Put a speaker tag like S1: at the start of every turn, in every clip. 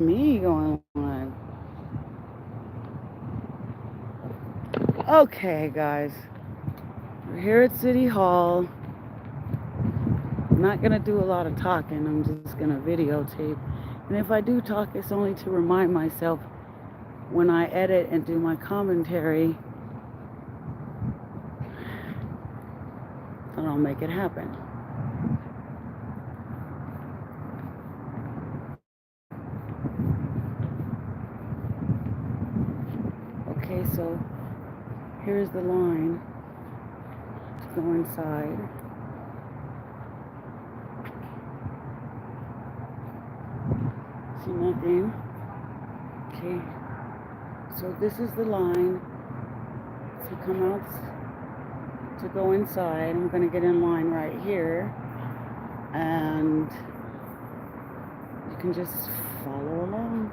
S1: Me going on. Okay, guys, we're here at City Hall. I'm not gonna do a lot of talking. I'm just gonna videotape. And if I do talk, it's only to remind myself when I edit and do my commentary that I'll make it happen. Okay, so here's the line to go inside. See nothing. Okay, so this is the line to come out to go inside. I'm gonna get in line right here, and you can just follow along.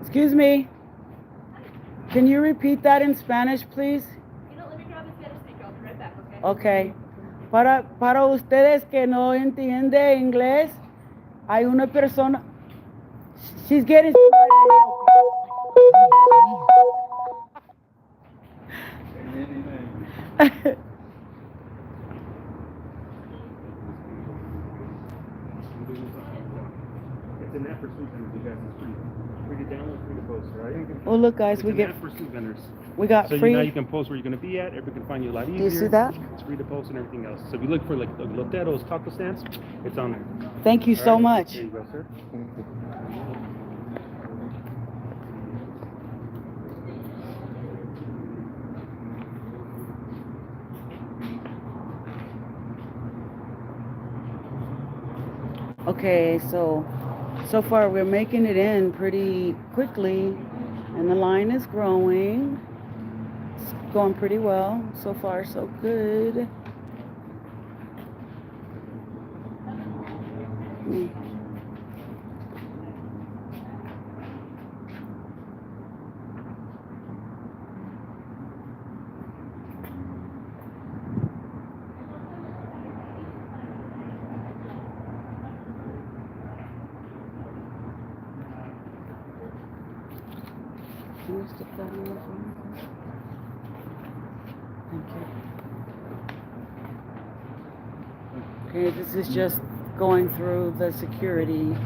S1: Excuse me. Can you repeat that in Spanish, please?
S2: Let me grab a Spanish speaker. I'll be right back,
S1: okay? Okay. Para ustedes que no entienden inglés, hay una persona. She's getting.
S3: It's an app for street vendors, you guys. It's free to download, free to post, right?
S1: Well, look, guys,
S3: it's
S1: we
S3: an
S1: get
S3: app for street vendors.
S1: We got
S3: so
S1: free.
S3: Now you can post where you're going to be at. Everybody can find you a lot easier.
S1: Do you see that?
S3: It's free to post and everything else. So if you look for like Lotero's taco stands, it's on there.
S1: Thank you so much.
S3: There you go, sir.
S1: Okay, so far we're making it in pretty quickly, and the line is growing. It's going pretty well. So far, so good. Can you stick that in the phone? Thank you. Okay, this is just going through the security.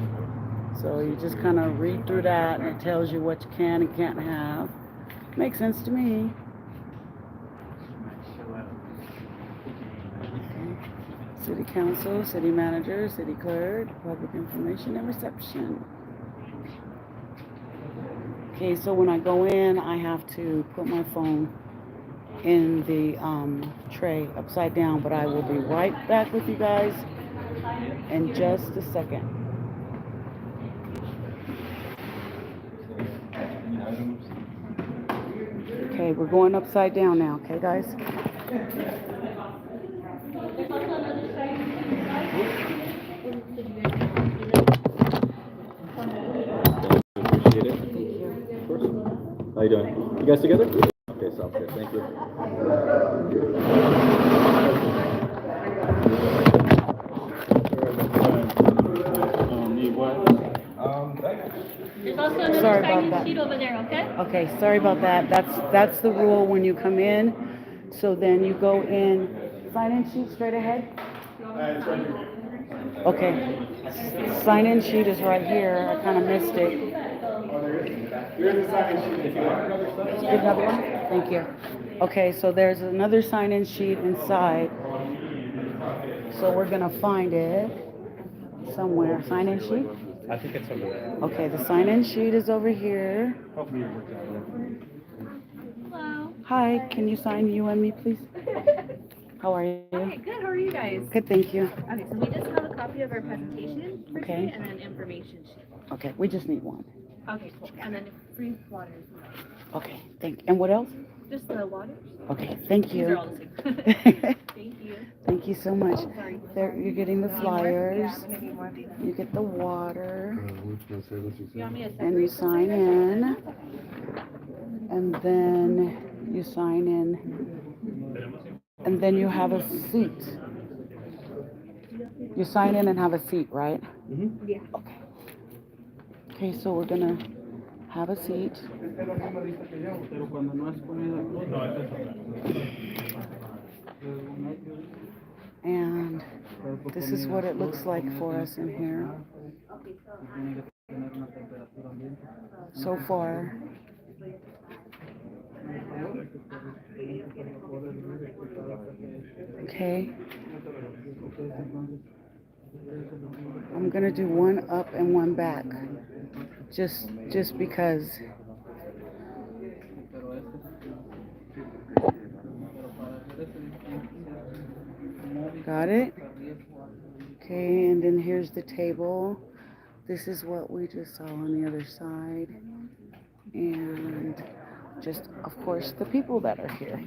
S1: So you just kind of read through that, and it tells you what you can and can't have. Makes sense to me. Okay. City council, city manager, city clerk, public information and reception. Okay, so when I go in, I have to put my phone in the tray upside down, but I will be right back with you guys in just a second. Okay, we're going upside down now, okay, guys?
S4: Appreciate it. Thank you. Of course. How you doing? You guys together? Okay, sounds good. Thank you.
S3: Need what?
S2: There's also another sign-in sheet over there, okay?
S1: Okay, sorry about that. That's the rule when you come in. So then you go in, sign-in sheet straight ahead. Okay, sign-in sheet is right here. I kind of missed it.
S4: Here's the sign-in sheet if you want another
S1: Get another one? Thank you. Okay, so there's another sign-in sheet inside. So we're gonna find it somewhere. Sign-in sheet?
S3: I think it's over there.
S1: Okay, the sign-in sheet is over here.
S3: Hopefully it works out.
S2: Hello.
S1: Hi, can you sign you and me, please? How are you?
S2: Hi, good. How are you guys?
S1: Good, thank you.
S2: Okay, so we just have a copy of our presentation for
S1: Okay.
S2: today and an information sheet.
S1: Okay, we just need one.
S2: Okay, cool. And then free waters.
S1: Okay, thank you. And what else?
S2: Just the waters.
S1: Okay, thank
S2: These are
S1: you.
S2: all the same. Thank you.
S1: Thank you so much.
S2: Oh, sorry.
S1: There, you're getting the
S2: Yeah,
S1: flyers.
S2: I'm gonna need more of these.
S1: You get the water,
S2: You want me to
S1: and you
S2: separate
S1: sign in, and then you sign in, and then you have a seat. You sign in and have a seat, right?
S3: Mm-hmm.
S2: Yeah.
S1: Okay. Okay, so we're gonna have a seat. And this is what it looks like for us in here. So far. Okay. I'm gonna do one up and one back. Just because. Got it? Okay, and then here's the table. This is what we just saw on the other side. And just, of course, the people that are here.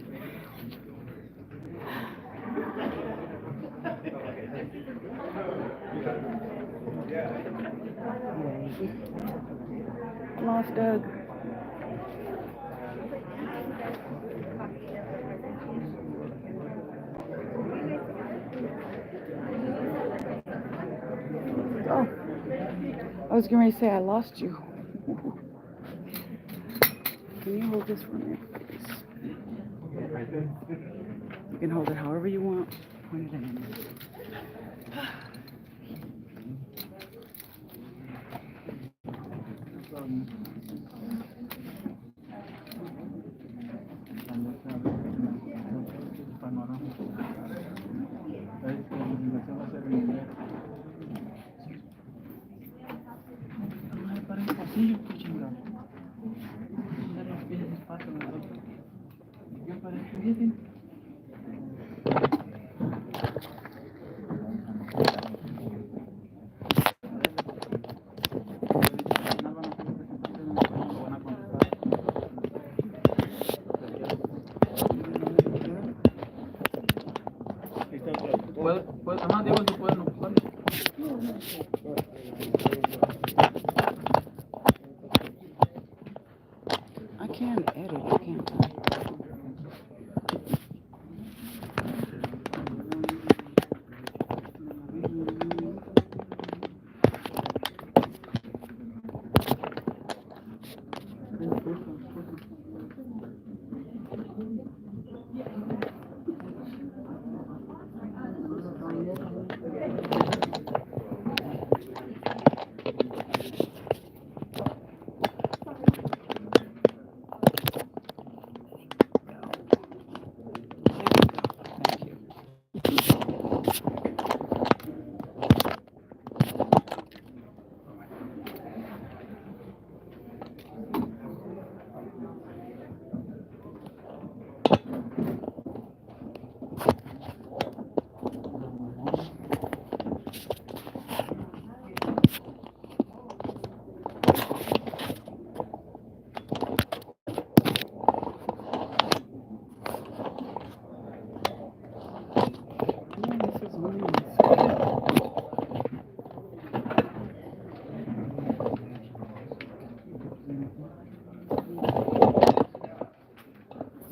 S1: Come off, Doug. Oh, I was going to say I lost you. Can you hold this for me, please? You can hold it however you want. Point it in. I can edit, I can't.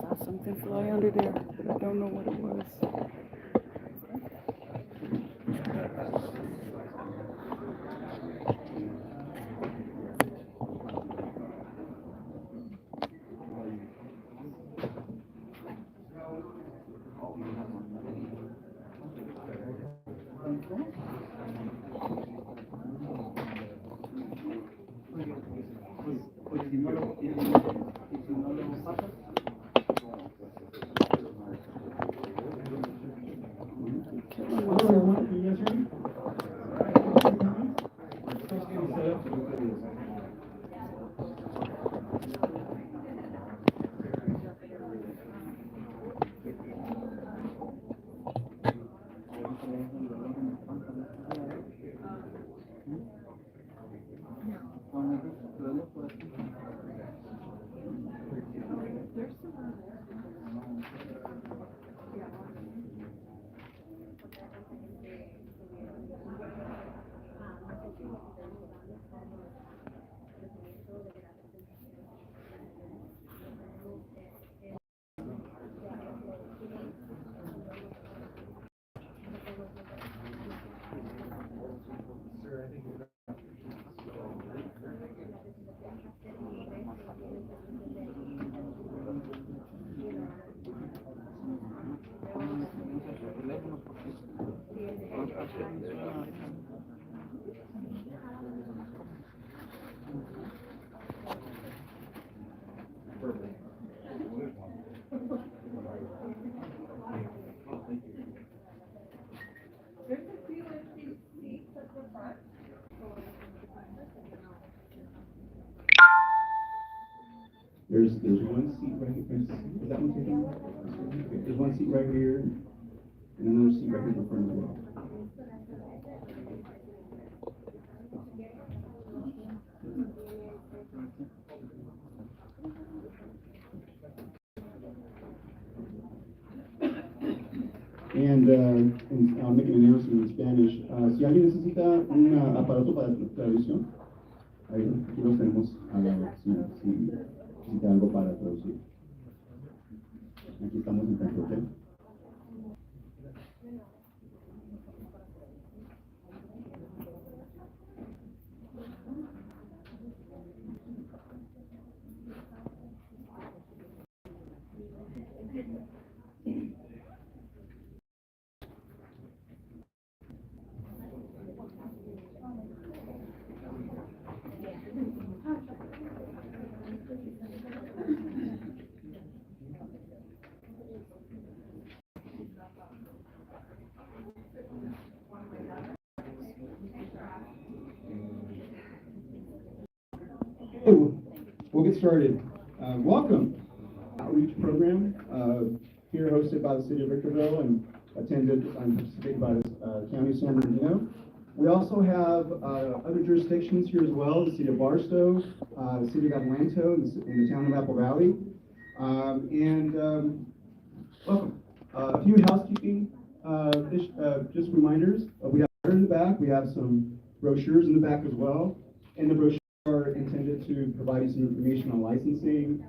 S1: Saw something fly under there, but I don't know what it was. Killing
S5: There's one seat right here. Is that one taken? Okay, there's one seat right here, and another seat right here in front as well. And I'll make an announcement in Spanish. Si alguien necesita un aparato para traducción, ahí aquí los tenemos a la si necesita algo para traducir. Aquí estamos en frente, ¿ok? We'll get started. Welcome. Outreach program here hosted by the City of Victorville and attended and participated by the County of San Bernardino. We also have other jurisdictions here as well, the City of Barstow, the City of Adelanto, and the Town of Apple Valley. Welcome. A few housekeeping just reminders. We have in the back. We have some brochures in the back as well. And the brochures are intended to provide you some information on licensing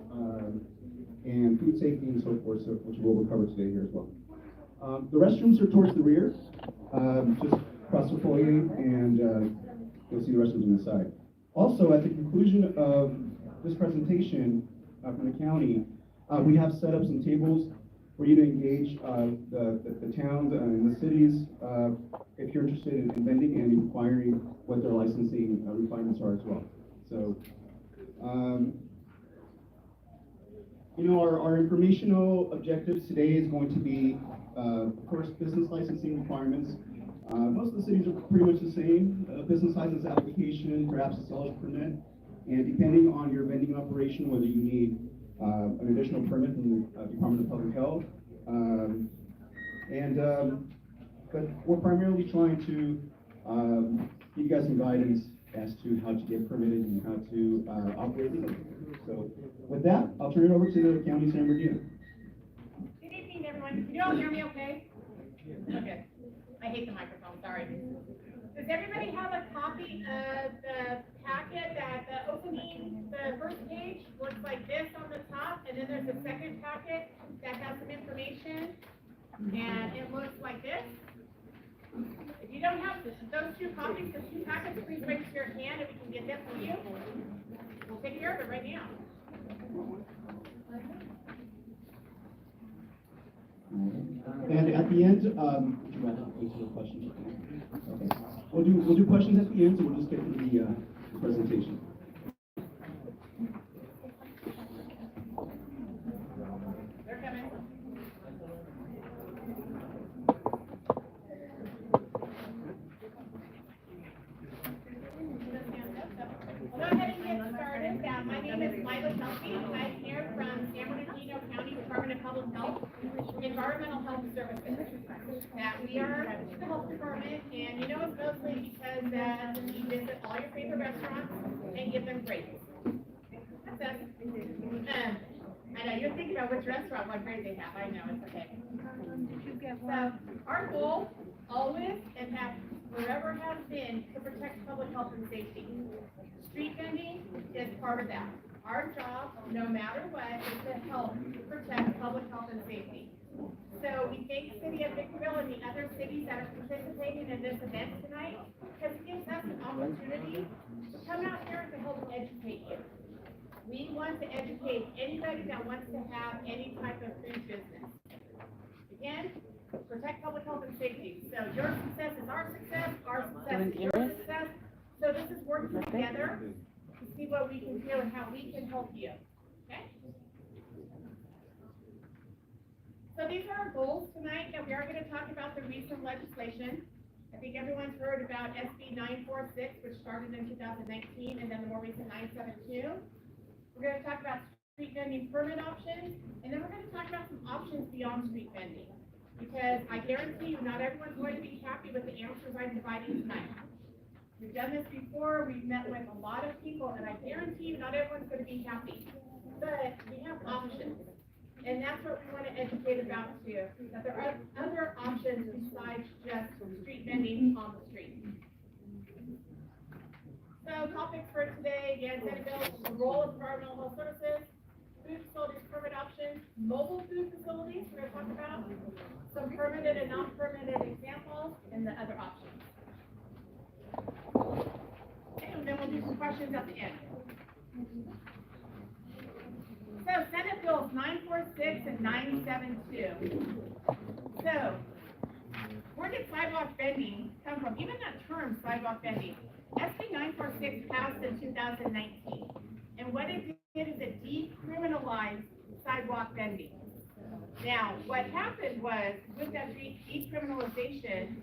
S5: and food safety and so forth, which we'll cover today here as well. The restrooms are towards the rear, just across the foyer, and you'll see the restrooms on the side. Also, at the conclusion of this presentation from the county, we have set up some tables for you to engage the towns and the cities if you're interested in vending and inquiring what their licensing requirements are as well. So, our informational objectives today is going to be, of course, business licensing requirements. Most of the cities are pretty much the same. Business license application, perhaps a seller's permit, and depending on your vending operation, whether you need an additional permit from the Department of Public Health. But we're primarily trying to give you guys some guidance as to how to get permitted and how to operate legally. So with that, I'll turn it over to the County of San Bernardino.
S2: Good evening, everyone. Can you all hear me okay? Okay. I hate the microphone, sorry. Does everybody have a copy of the packet that the opening, the first page looks like this on the top, and then there's a second packet that has some information, and it looks like this? If you don't have those two copies, the two packets, please raise your hand and we can get them for you. We'll take care of it right now.
S5: And at the end, would you rather wait for questions? Okay. We'll do questions at the end, so we'll just get to the presentation.
S2: They're coming. Go ahead and get started. My name is Lila Kelsey. I'm here from San Bernardino County Department of Public Health, Environmental Health Services. that we are the health department, and you know it's mostly because we visit all your favorite restaurants and give them grades. That's us. I know, you're thinking about which restaurant, what grade they have, I know, it's okay. So, our goal, always, and have forever has been to protect public health and safety. Street vending is part of that. Our job, no matter what, is to help protect public health and safety. So we thank the City of Victorville and the other cities that are participating in this event tonight, because it gives us an opportunity to come out here to help educate you. We want to educate anybody that wants to have any type of food business. Again, protect public health and safety. So your success is our success is your success. So this is working together to see what we can do and how we can help you. Okay? So these are our goals tonight, and we are going to talk about the recent legislation. I think everyone's heard about SB 946, which started in 2019, and then the more recent 972. We're going to talk about street vending permit options, and then we're going to talk about some options beyond street vending. Because I guarantee you, not everyone's going to be happy with the answers I'm providing tonight. We've done this before, we've met with a lot of people, and I guarantee you, not everyone's going to be happy. But we have options. And that's what we want to educate about too, that there are other options besides just street vending on the street. So topics for today, again, the role of environmental health services, food facilities permit options, mobile food facilities, we're going to talk about, some permitted and non-permitted examples, and the other options. And then we'll do some questions at the end. So Senate Bills 946 and 972. So, where did sidewalk vending come from? Even that term, sidewalk vending. SB 946 passed in 2019. And what it did is it decriminalized sidewalk vending. Now, what happened was, with that decriminalization,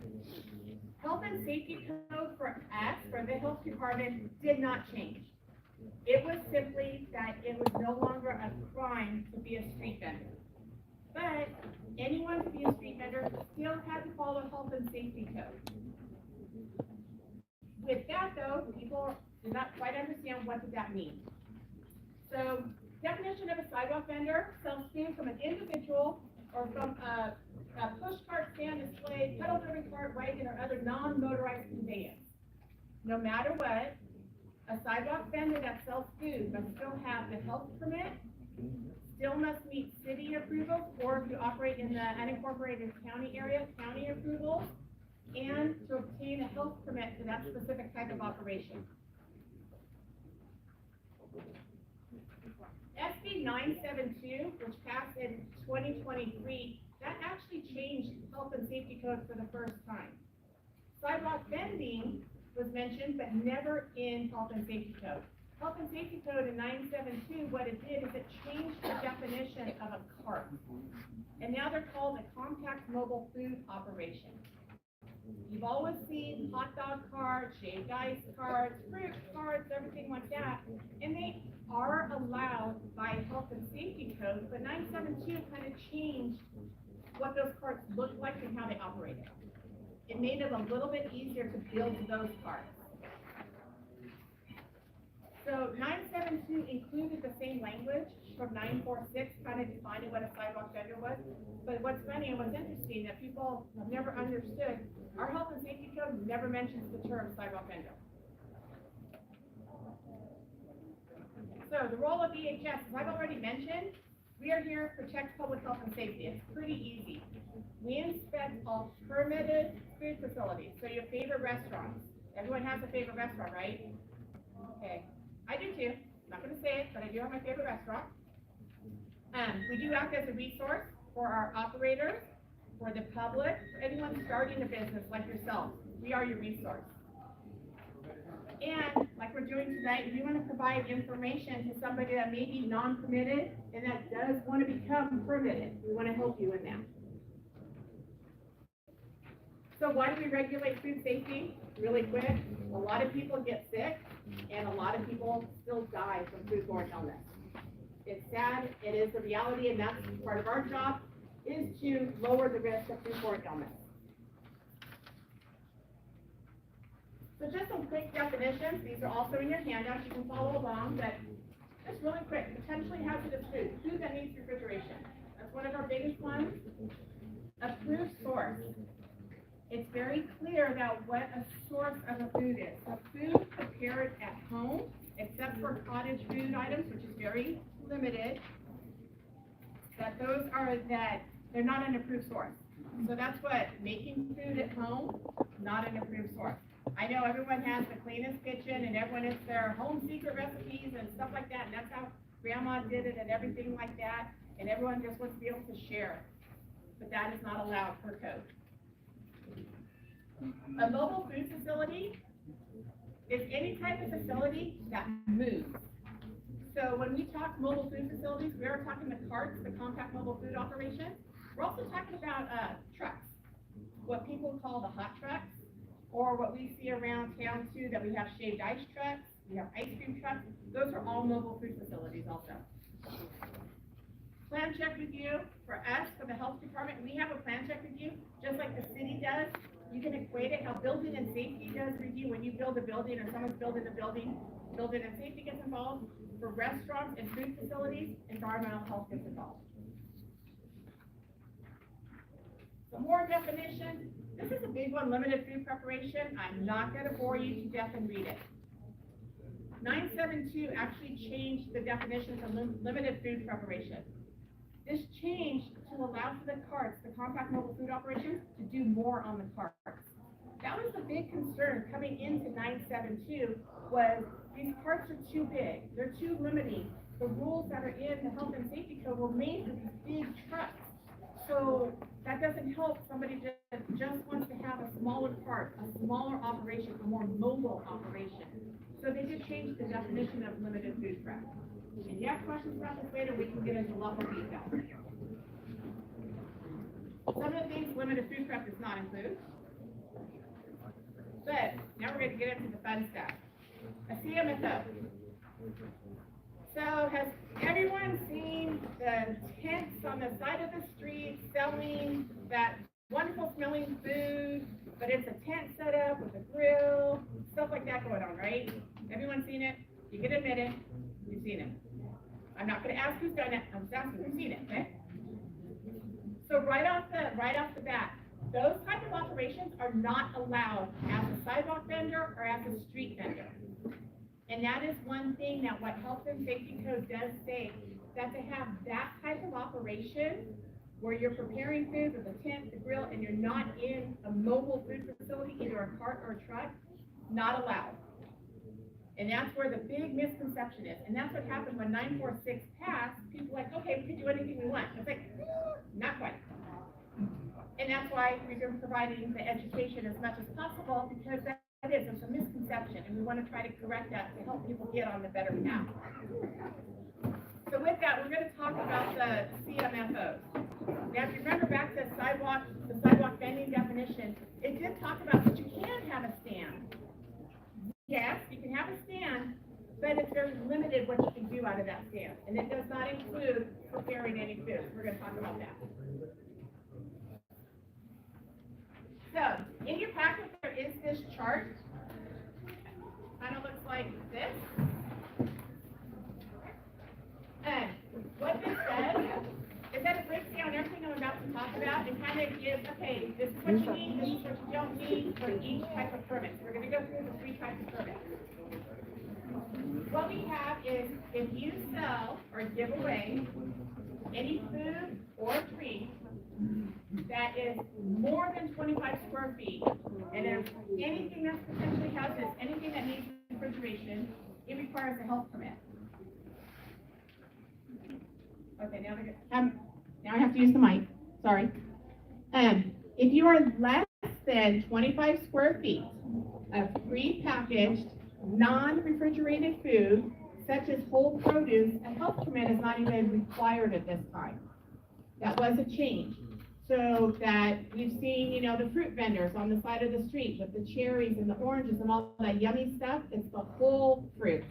S2: health and safety code for us, for the health department, did not change. It was simply that it was no longer a crime to be a street vendor. But anyone to be a street vendor still had to follow health and safety code. With that though, people did not quite understand what did that mean. So, definition of a sidewalk vendor sells food from an individual or from a push cart, stand, display, pedal driven cart, wagon, or other non-motorized conveyance. No matter what, a sidewalk vendor that sells food must still have the health permit, still must meet city approvals, or if you operate in the unincorporated county area, county approvals, and to obtain a health permit for that specific type of operation. SB 972, which passed in 2023, that actually changed health and safety code for the first time. Sidewalk vending was mentioned, but never in health and safety code. Health and safety code in 972, what it did is it changed the definition of a cart. And now they're called a compact mobile food operation. You've always seen hot dog carts, shaved ice carts, fruit carts, everything like that. And they are allowed by health and safety code, but 972 kind of changed what those carts looked like and how they operated. It made it a little bit easier to build those carts. So 972 included the same language from 946, kind of defining what a sidewalk vendor was. But what's funny and what's interesting that people have never understood, our health and safety code never mentions the term sidewalk vendor. So the role of EHS, as I've already mentioned, we are here to protect public health and safety. It's pretty easy. We inspect all permitted food facilities. So your favorite restaurants. Everyone has a favorite restaurant, right? Okay. I do too. I'm not going to say it, but I do have my favorite restaurant. We do act as a resource for our operators, for the public, for anyone starting a business like yourself. We are your resource. And like we're doing tonight, we want to provide information to somebody that may be non-permitted and that does want to become permitted. We want to help you in that. So why do we regulate food safety? Really quick, a lot of people get sick and a lot of people still die from foodborne illness. It's sad, it is the reality, and that's part of our job, is to lower the risk of foodborne illness. So just some quick definitions. These are also in your handouts. You can follow along, but just really quick. Potentially hazardous food, food that needs refrigeration. That's one of our biggest ones. Approved source. It's very clear that what a source of a food is. So food prepared at home, except for cottage food items, which is very limited, that they're not an approved source. So that's what, making food at home, not an approved source. I know everyone has the cleanest kitchen and everyone has their home secret recipes and stuff like that, and that's how grandma did it and everything like that, and everyone just wants to be able to share. But that is not allowed per code. A mobile food facility is any type of facility that moves. So when we talk mobile food facilities, we are talking the carts, the compact mobile food operations. We're also talking about trucks, what people call the hot trucks, or what we see around town too, that we have shaved ice trucks, we have ice cream trucks. Those are all mobile food facilities also. Plan check review, for us, for the health department, we have a plan check review, just like the city does. You can equate it how building and safety does review when you build a building or someone's building a building, building and safety gets involved. For restaurants and food facilities, environmental health gets involved. Some more definitions. This is a big one, limited food preparation. I'm not going to bore you to death and read it. 972 actually changed the definition of limited food preparation. This changed to allow for the carts, the compact mobile food operations, to do more on the carts. That was the big concern coming into 972 was these carts are too big, they're too limiting. The rules that are in the health and safety code were made for these big trucks. So that doesn't help somebody that just wants to have a smaller cart, a smaller operation, a more mobile operation. So they did change the definition of limited food prep. If you have questions about this later, we can get into a lot more detail. Some of the things limited food prep does not include. But now we're going to get into the fun stuff. A CMFO. So has everyone seen the tents on the side of the street selling that wonderful smelling food, but it's a tent set up with a grill, stuff like that going on, right? Everyone seen it? You can admit it. You've seen it. I'm not going to ask who's done it. I'm just asking who's seen it, okay? So right off the bat, those type of operations are not allowed as a sidewalk vendor or as a street vendor. And that is one thing that what Health and Safety Code does say, that to have that type of operation where you're preparing food with a tent, the grill, and you're not in a mobile food facility, either a cart or a truck, not allowed. And that's where the big misconception is. And that's what happened when 946 passed. People were like, okay, we can do anything we want. It's like, not quite. And that's why we've been providing the education as much as possible, because it's a misconception, and we want to try to correct that to help people get on the better path. So with that, we're going to talk about the CMFOs. Now, if you remember back to the sidewalk vending definition, it did talk about that you can have a stand. Yes, you can have a stand, but it's very limited what you can do out of that stand. And it does not include preparing any food. We're going to talk about that. So, in your packet, there is this chart. Kind of looks like this. And what this says is that it breaks down everything I'm about to talk about and kind of gives, okay, this is what you need, this is what you don't need for each type of permit. So we're going to go through the 3 types of permits. What we have is if you sell or give away any food or drink that is more than 25 square feet, and if anything that's potentially hazardous, anything that needs refrigeration, it requires a health permit. Okay, now they're good. Now I have to use the mic. Sorry. If you are less than 25 square feet of pre-packaged, non-refrigerated food, such as whole produce, a health permit is not even required at this time. That was a change. So that you've seen, you know, the fruit vendors on the side of the street with the cherries and the oranges and all that yummy stuff. It's the whole fruit.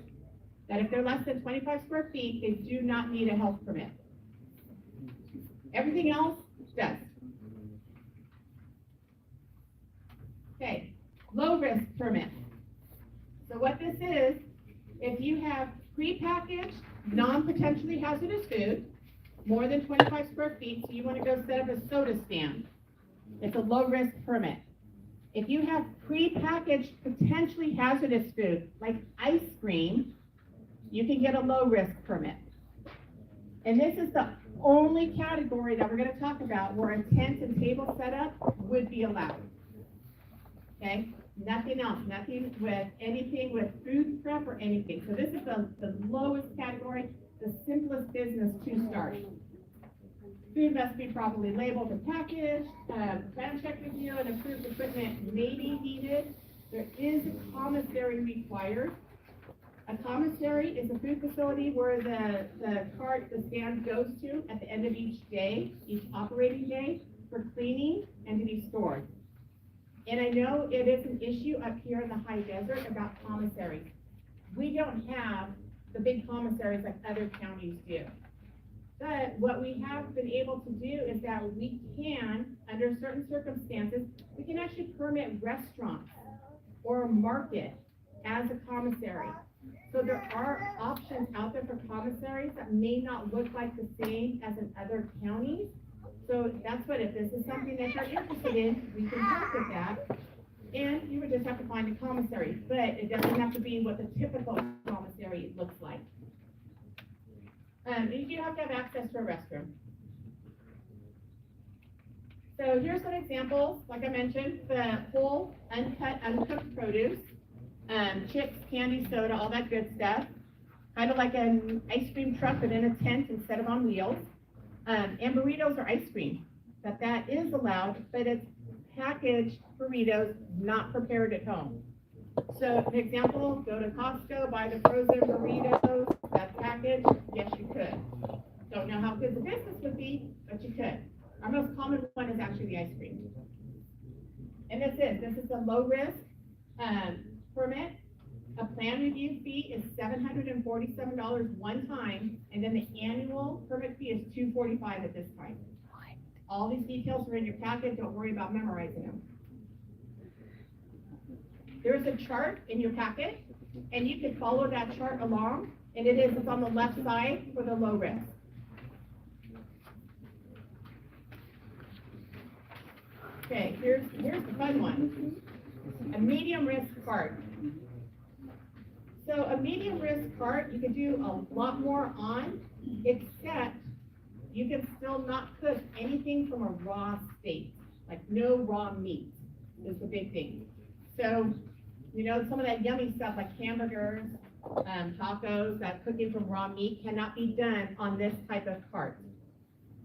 S2: That if they're less than 25 square feet, they do not need a health permit. Everything else does. Okay, low risk permit. what this is, if you have prepackaged, non-potentially hazardous food, more than 25 square feet, so you want to go set up a soda stand, it's a low-risk permit. If you have prepackaged, potentially hazardous food, like ice cream, you can get a low-risk permit. And this is the only category that we're going to talk about where a tent and table setup would be allowed. Okay? Nothing else, nothing with anything with food prep or anything. So this is the lowest category, the simplest business to start. Food must be properly labeled and packaged, background check review and approved equipment may be needed. There is a commissary required. A commissary is a food facility where the stand goes to at the end of each day, each operating day, for cleaning and to be stored. And I know it is an issue up here in the high desert about commissaries. We don't have the big commissaries like other counties do. But what we have been able to do is that we can, under certain circumstances, we can actually permit restaurants or a market as a commissary. So there are options out there for commissaries that may not look like the same as in other counties. So that's what, if this is something that you're interested in, we can help with that. And you would just have to find a commissary, but it doesn't have to be what the typical commissary looks like. And you do have to have access to a restroom. So here's some examples, like I mentioned, the whole uncut, uncooked produce, chips, candy, soda, all that good stuff. Kind of like an ice cream truck, but in a tent instead of on wheels. And burritos are ice cream. That is allowed, but it's packaged burritos, not prepared at home. So an example, go to Costco, buy the frozen burritos, that's packaged, yes you could. Don't know how good the business would be, but you could. Our most common one is actually the ice cream. And this is a low risk permit. A plan review fee is $747 one time, and then the annual permit fee is $245 at this time. All these details are in your packet, don't worry about memorizing them. There's a chart in your packet, and you can follow that chart along, and it's on the left side for the low risk. Okay, here's the fun one. A medium risk cart. So a medium risk cart, you can do a lot more on, except you can still not cook anything from a raw state, like no raw meat is the big thing. So, you know, some of that yummy stuff like hamburgers, tacos, that cooking from raw meat cannot be done on this type of cart.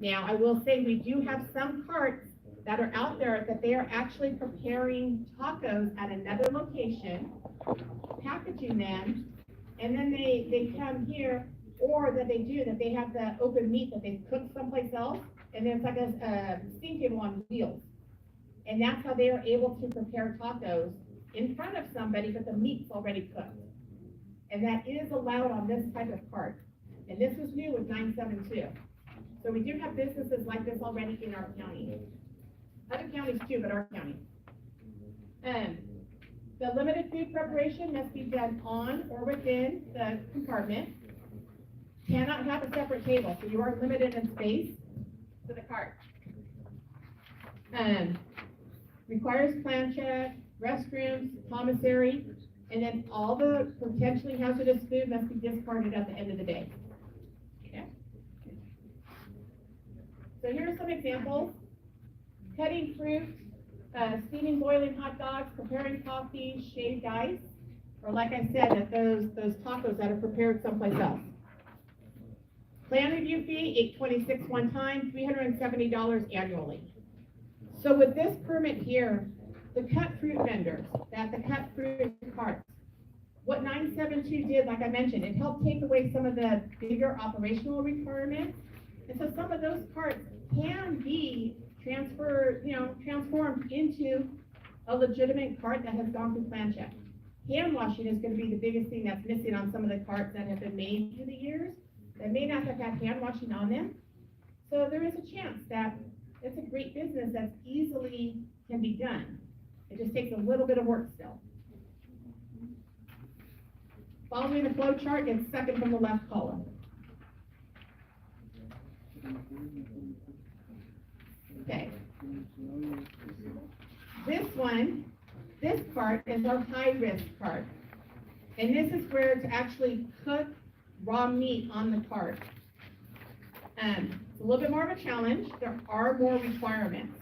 S2: Now, I will say we do have some carts that are out there that they are actually preparing tacos at another location, packaging them, and then they come here, or that they have the open meat that they cook someplace else, and then it's like a steam table on wheels. And that's how they are able to prepare tacos in front of somebody, but the meat's already cooked. And that is allowed on this type of cart. And this was new with 972. So we do have businesses like this already in our county. Other counties too, but our county. The limited food preparation must be done on or within the compartment. Cannot have a separate table, so you are limited in space to the cart. Requires plan check, restrooms, commissary, and then all the potentially hazardous food must be discarded at the end of the day. Okay. So here are some examples. Cutting fruit, steaming, boiling hot dogs, preparing coffee, shaved ice, or like I said, those tacos that are prepared someplace else. Plan review fee, $826 one time, $370 annually. So with this permit here, the cut fruit vendors, the cut fruit carts, what 972 did, like I mentioned, it helped take away some of the bigger operational requirements. And so some of those carts can be transformed into a legitimate cart that has gone through plan check. Hand washing is going to be the biggest thing that's missing on some of the carts that have been made through the years that may not have had hand washing on them. So there is a chance that it's a great business that easily can be done. It just takes a little bit of work still. Following the flow chart, it's second from the left column. Okay. This part is our high-risk part. And this is where to actually cook raw meat on the cart. It's a little bit more of a challenge. There are more requirements.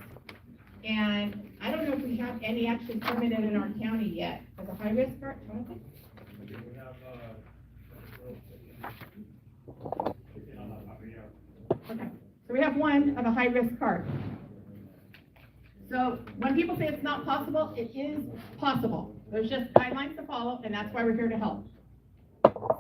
S2: And I don't know if we have any actually permitted in our county yet as a high-risk cart. Jonathan? Okay, so we have one of a high-risk cart. So when people say it's not possible, it is possible. There's just guidelines to follow, and that's why we're here to help.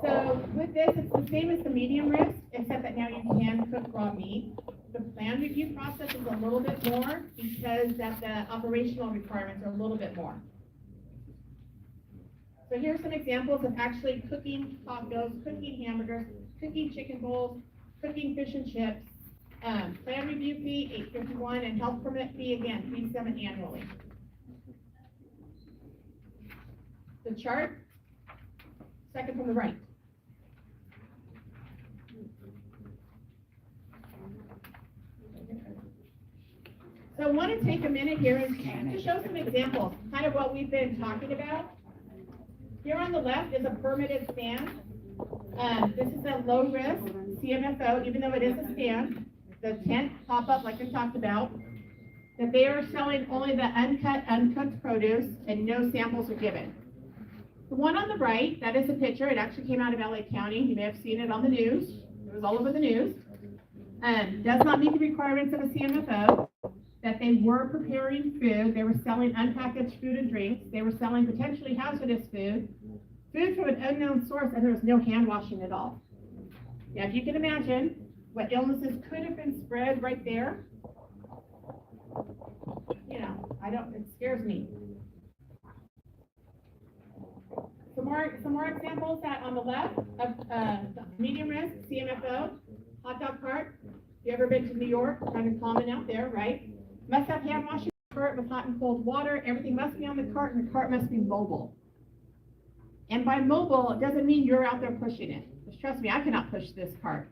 S2: So with this, it's the same as the medium risk, except that now you can cook raw meat. The plan review process is a little bit more because that the operational requirements are a little bit more. So here's some examples of actually cooking tacos, cooking hamburgers, cooking chicken bowls, cooking fish and chips. Plan review fee, $851, and health permit fee, again, $3.7 annually. The chart, second from the right. So I want to take a minute here and to show some examples, kind of what we've been talking about. Here on the left is a permitted stand. This is a low risk CMFO, even though it is a stand. The tent pop-up, like we talked about, that they are selling only the uncooked produce, and no samples are given. The one on the right, that is a picture. It actually came out of LA County. You may have seen it on the news. It was all over the news. Does not meet the requirements of a CMFO, that they were preparing food. They were selling unpackaged food and drinks. They were selling potentially hazardous food from an unknown source, and there was no hand washing at all. Now, if you can imagine what illnesses could have been spread right there, you know, it scares me. Some more examples that on the left of medium risk CMFO, hot dog cart. If you ever been to New York, kind of common out there, right? Must have hand washing cart with hot and cold water. Everything must be on the cart, and the cart must be mobile. And by mobile, it doesn't mean you're out there pushing it. Because trust me, I cannot push this cart.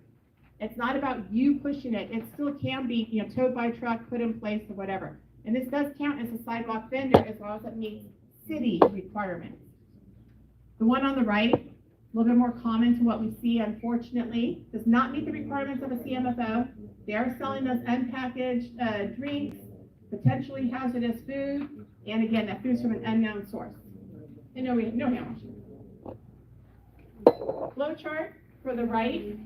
S2: It's not about you pushing it. It still can be, you know, towed by truck, put in place, or whatever. And this does count as a sidewalk vendor as long as it meets city requirements. The one on the right, a little bit more common to what we see, unfortunately, does not meet the requirements of a CMFO. They are selling those unpackaged drinks, potentially hazardous food, and again, that food's from an unknown source. And no hand washing. Flow chart for the right.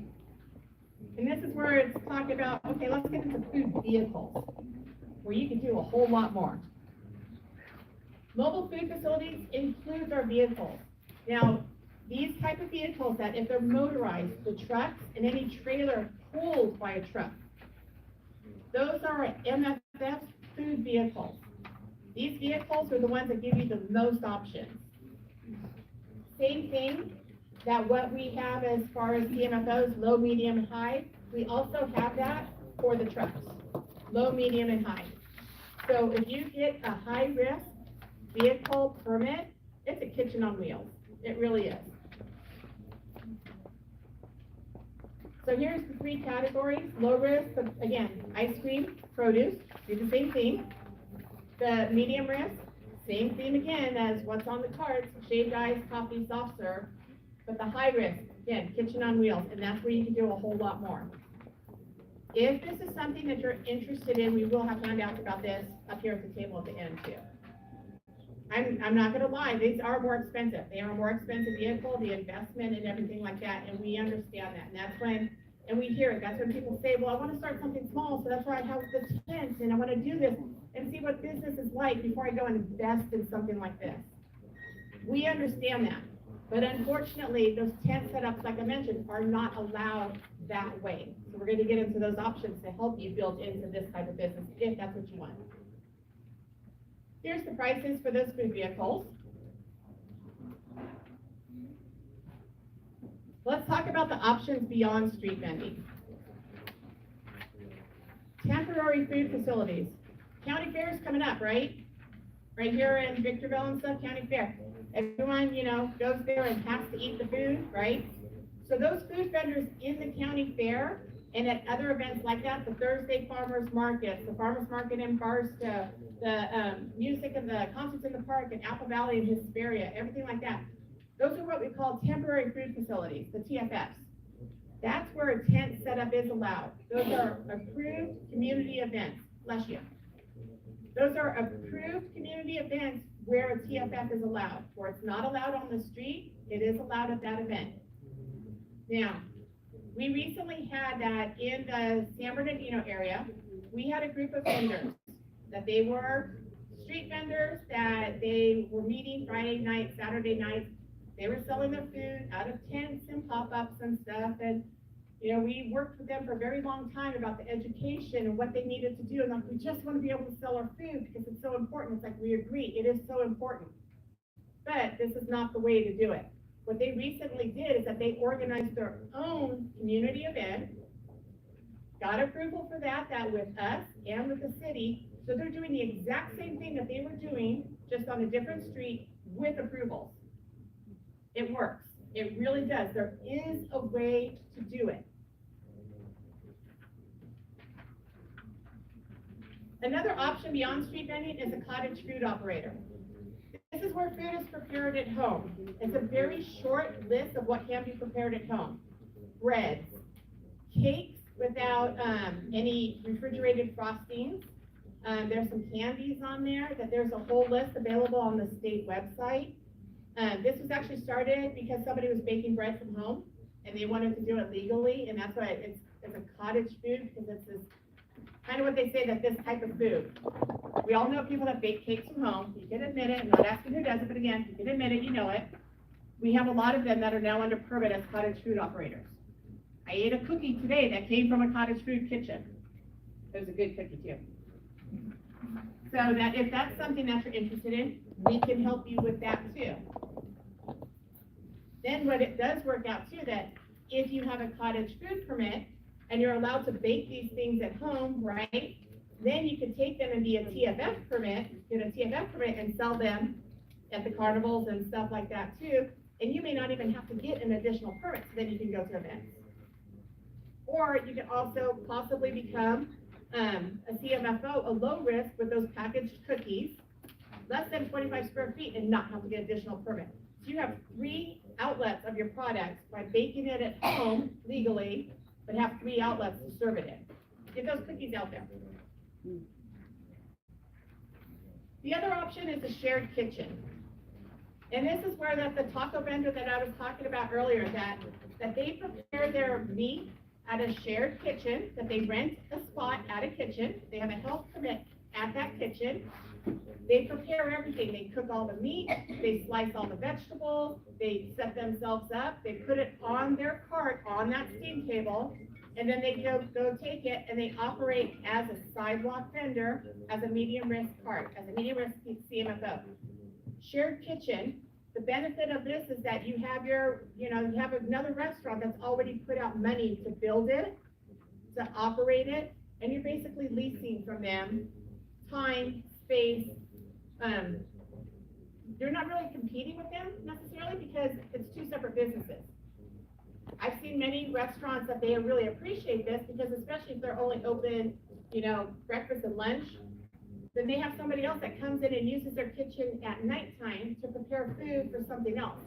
S2: And this is where it's talking about, okay, let's get into food vehicles, where you can do a whole lot more. Mobile food facilities includes our vehicles. Now, these type of vehicles that if they're motorized, the trucks and any trailer pulled by a truck, those are MFF food vehicles. These vehicles are the ones that give you the most options. Same thing that what we have as far as CMFOs, low, medium, and high, we also have that for the trucks, low, medium, and high. So if you get a high-risk vehicle permit, it's a kitchen on wheels. It really is. So here's the three categories. Low risk, again, ice cream, produce, do the same thing. The medium risk, same theme again as what's on the carts, shaved ice, coffee, soft serve. But the high risk, again, kitchen on wheels, and that's where you can do a whole lot more. If this is something that you're interested in, we will have handouts about this up here at the table at the end too. I'm not gonna lie, these are more expensive. They are a more expensive vehicle, the investment and everything like that, and we understand that. And that's when, and we hear it, that's when people say, well, I wanna start something small, so that's why I have this tent, and I wanna do this and see what business is like before I go and invest in something like this. We understand that. But unfortunately, those tent setups, like I mentioned, are not allowed that way. So we're gonna get into those options to help you build into this type of business, if that's what you want. Here's the prices for those food vehicles. Let's talk about the options beyond street vending. Temporary food facilities. County fair is coming up, right? right here in Victorville and stuff, County Fair. Everyone, you know, goes there and has to eat the food, right? So those food vendors in the county fair and at other events like that, the Thursday farmers markets, the farmers market in Barstow, the music and the concerts in the park in Apple Valley and Hesperia, everything like that. Those are what we call temporary food facilities, the TFFs. That's where a tent setup is allowed. Those are approved community events. Bless you. Those are approved community events where a TFF is allowed. Where it's not allowed on the street, it is allowed at that event. Now, we recently had that in the San Bernardino area. We had a group of vendors that they were street vendors that they were meeting Friday night, Saturday night. They were selling their food out of tents and pop-ups and stuff. And, you know, we worked with them for a very long time about the education and what they needed to do. And like, we just want to be able to sell our food because it's so important. It's like, we agree, it is so important. But this is not the way to do it. What they recently did is that they organized their own community event, got approval for that with us and with the city. So they're doing the exact same thing that they were doing, just on a different street with approvals. It works. It really does. There is a way to do it. Another option beyond street vending is a cottage food operator. This is where food is prepared at home. It's a very short list of what can be prepared at home. Breads, cakes without any refrigerated frostings. There's some candies on there, that there's a whole list available on the state website. This was actually started because somebody was baking bread from home and they wanted to do it legally, and that's why it's a cottage food, because it's this kind of what they say, that this type of food. We all know people that bake cakes from home. You can admit it. I'm not asking who does it, but again, you can admit it, you know it. We have a lot of them that are now under permit as cottage food operators. I ate a cookie today that came from a cottage food kitchen. It was a good cookie too. So that if that's something that you're interested in, we can help you with that too. Then what it does work out too, that if you have a cottage food permit and you're allowed to bake these things at home, right? Then you can take them and be a TFF permit, get a TFF permit and sell them at the carnivals and stuff like that too. And you may not even have to get an additional permit, so then you can go to events. Or you can also possibly become a CMFO, a low risk with those packaged cookies, less than 25 square feet, and not have to get additional permit. So you have 3 outlets of your products by baking it at home legally, but have 3 outlets to serve it in. Get those cookies out there. The other option is a shared kitchen. And this is where the taco vendor that I was talking about earlier, that they prepare their meat at a shared kitchen, that they rent a spot at a kitchen. They have a health permit at that kitchen. They prepare everything. They cook all the meat, they slice all the vegetables, they set themselves up, they put it on their cart on that steam table, and then they go take it and they operate as a sidewalk vendor, as a medium risk cart, as a medium risk CMFO. Shared kitchen, the benefit of this is that you have you have another restaurant that's already put out money to build it, to operate it, and you're basically leasing from them time, space. You're not really competing with them necessarily because it's 2 separate businesses. I've seen many restaurants that they really appreciate this because especially if they're only open, breakfast and lunch, then they have somebody else that comes in and uses their kitchen at nighttime to prepare food for something else.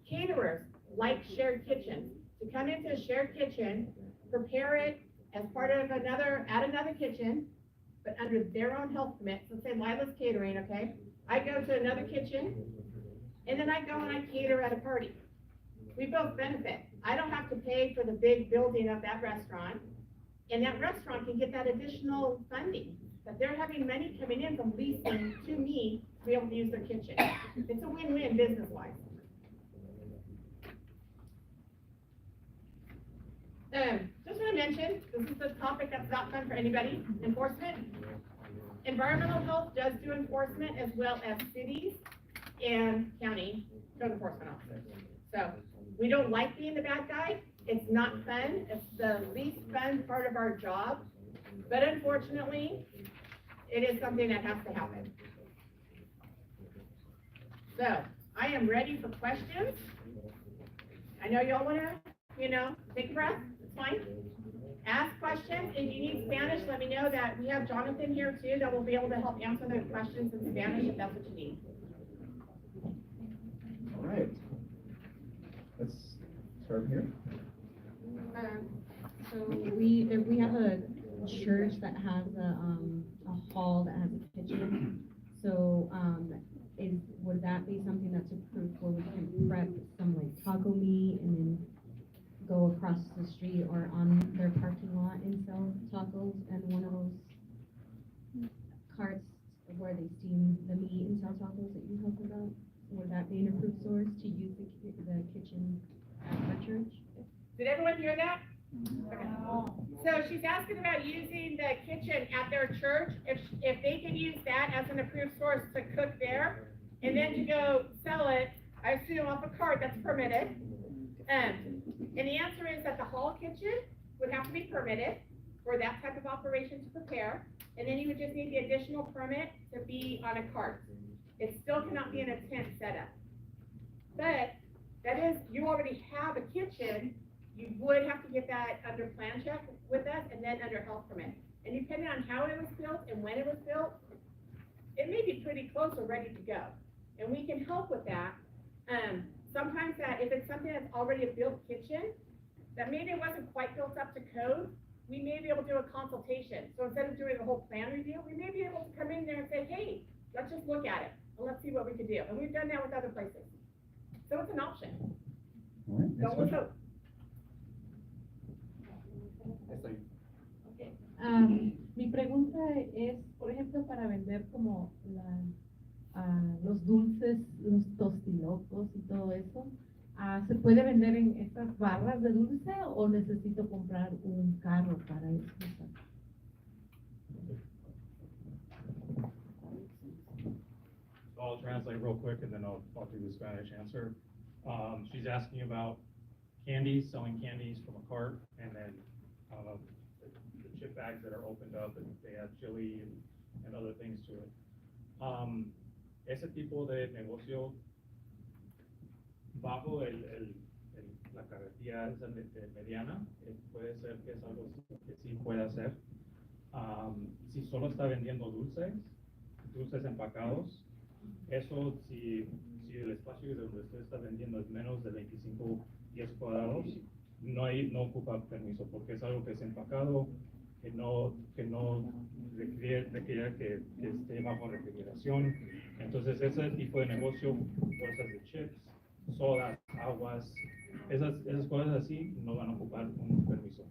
S2: Caterers like shared kitchens. To come into a shared kitchen, prepare it as part of another kitchen, but under their own health permit. So say Lila's Catering, okay? I go to another kitchen, and then I go and I cater at a party. We both benefit. I don't have to pay for the big building of that restaurant, and that restaurant can get that additional funding. That they're having money coming in from leasing to me to be able to use their kitchen. It's a win-win business-wise. Just want to mention, this is the topic that's not fun for anybody, enforcement. Environmental health does do enforcement as well as cities and county code enforcement officers. So we don't like being the bad guy. It's not fun. It's the least fun part of our job. But unfortunately, it is something that has to happen. So, I am ready for questions. I know y'all wanna, take a breath, it's fine. Ask questions. If you need Spanish, let me know that we have Jonathan here too that will be able to help answer those questions in Spanish if that's what you need.
S5: All right. Let's start here.
S6: So we have a church that has a hall that has a kitchen. So, would that be something that's approved where we can prep some like taco meat and then go across the street or on their parking lot and sell tacos and one of those carts where they steam the meat and sell tacos that you talked about? Would that be an approved source to use the kitchen at our church?
S2: Did everyone hear that? Okay. So she's asking about using the kitchen at their church, if they can use that as an approved source to cook there, and then to go sell it, I assume off a cart that's permitted. And the answer is that the hall kitchen would have to be permitted for that type of operation to prepare, and then you would just need the additional permit to be on a cart. It still cannot be in a tent setup. But that is, you already have a kitchen, you would have to get that under plan check with us and then under health permit. And depending on how it was built and when it was built, it may be pretty close or ready to go. And we can help with that. Sometimes that, if it's something that's already a built kitchen, that maybe it wasn't quite built up to code, we may be able to do a consultation. So instead of doing a whole plan review, we may be able to come in there and say, hey, let's just look at it and let's see what we can do. And we've done that with other places. So it's an option.
S5: All right.
S2: Don't lose hope.
S7: Mi pregunta es, por ejemplo, para vender como los dulces, los tostilocos y todo eso, ¿se puede vender en estas barras de dulce o necesito comprar un carro para eso?
S3: I'll translate real quick and then I'll do the Spanish answer. She's asking about candies, selling candies from a cart, and then the chip bags that are opened up and they add chili and other things to it. Ese tipo de negocio bajo la carretilla esa mediana, puede ser que es algo que sí puede hacer. Si solo está vendiendo dulces empacados, eso si el espacio donde usted está vendiendo es menos de 25 pies cuadrados, no ocupa permiso, porque es algo que es empacado, que no requiere que esté bajo refrigeración. Entonces ese tipo de negocio, bolsas de chips, sodas, aguas, esas cosas así no van a ocupar un permiso.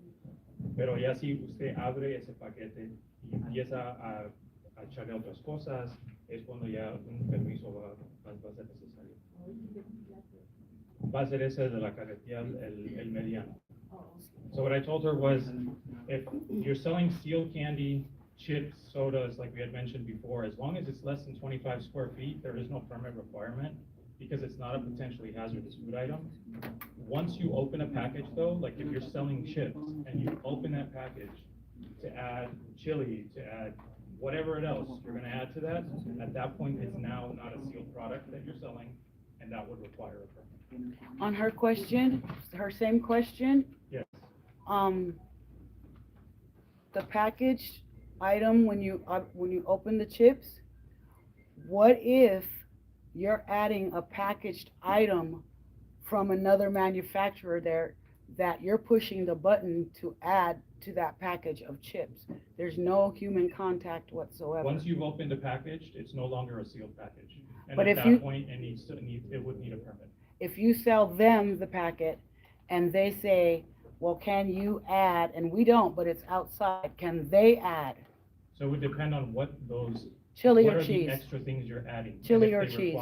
S3: Pero ya si usted abre ese paquete y empieza a echarle otras cosas, es cuando ya un permiso va a ser necesario. Va a ser ese de la carretilla, el mediano. So what I told her was, if you're selling sealed candy, chips, sodas, like we had mentioned before, as long as it's less than 25 square feet, there is no permit requirement because it's not a potentially hazardous food item. Once you open a package though, like if you're selling chips and you open that package to add chili, to add whatever else you're gonna add to that, at that point, it's now not a sealed product that you're selling, and that would require a permit.
S1: On her question, her same question,
S3: Yes.
S1: the packaged item, when you open the chips, what if you're adding a packaged item from another manufacturer there that you're pushing the button to add to that package of chips? There's no human contact whatsoever.
S3: Once you've opened a package, it's no longer a sealed package. And
S1: But
S3: at
S1: if
S3: that
S1: you-
S3: point, it would need a permit.
S1: If you sell them the packet and they say, well, can you add, and we don't, but it's outside, can they add
S3: So it would depend on what those,
S1: chili
S3: what
S1: or
S3: are the
S1: cheese?
S3: extra things you're adding. and
S1: Chili
S3: if
S1: or
S3: they
S1: cheese.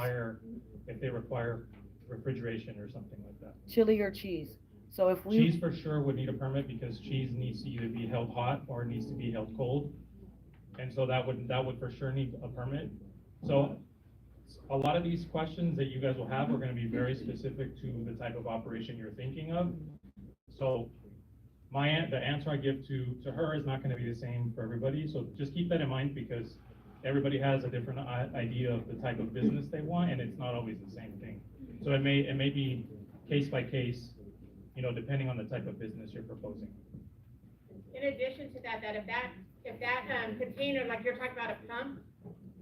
S3: If they require refrigeration or something like that.
S1: Chili or cheese? So if we.
S3: Cheese for sure would need a permit because cheese needs to either be held hot or it needs to be held cold. And so that would for sure need a permit. So a lot of these questions that you guys will have are gonna be very specific to the type of operation you're thinking of. So the answer I give to her is not gonna be the same for everybody. So just keep that in mind because everybody has a different idea of the type of business they want, and it's not always the same thing. So it may be case by case, you know, depending on the type of business you're proposing.
S2: In addition to that, if that container, like you're talking about a pump,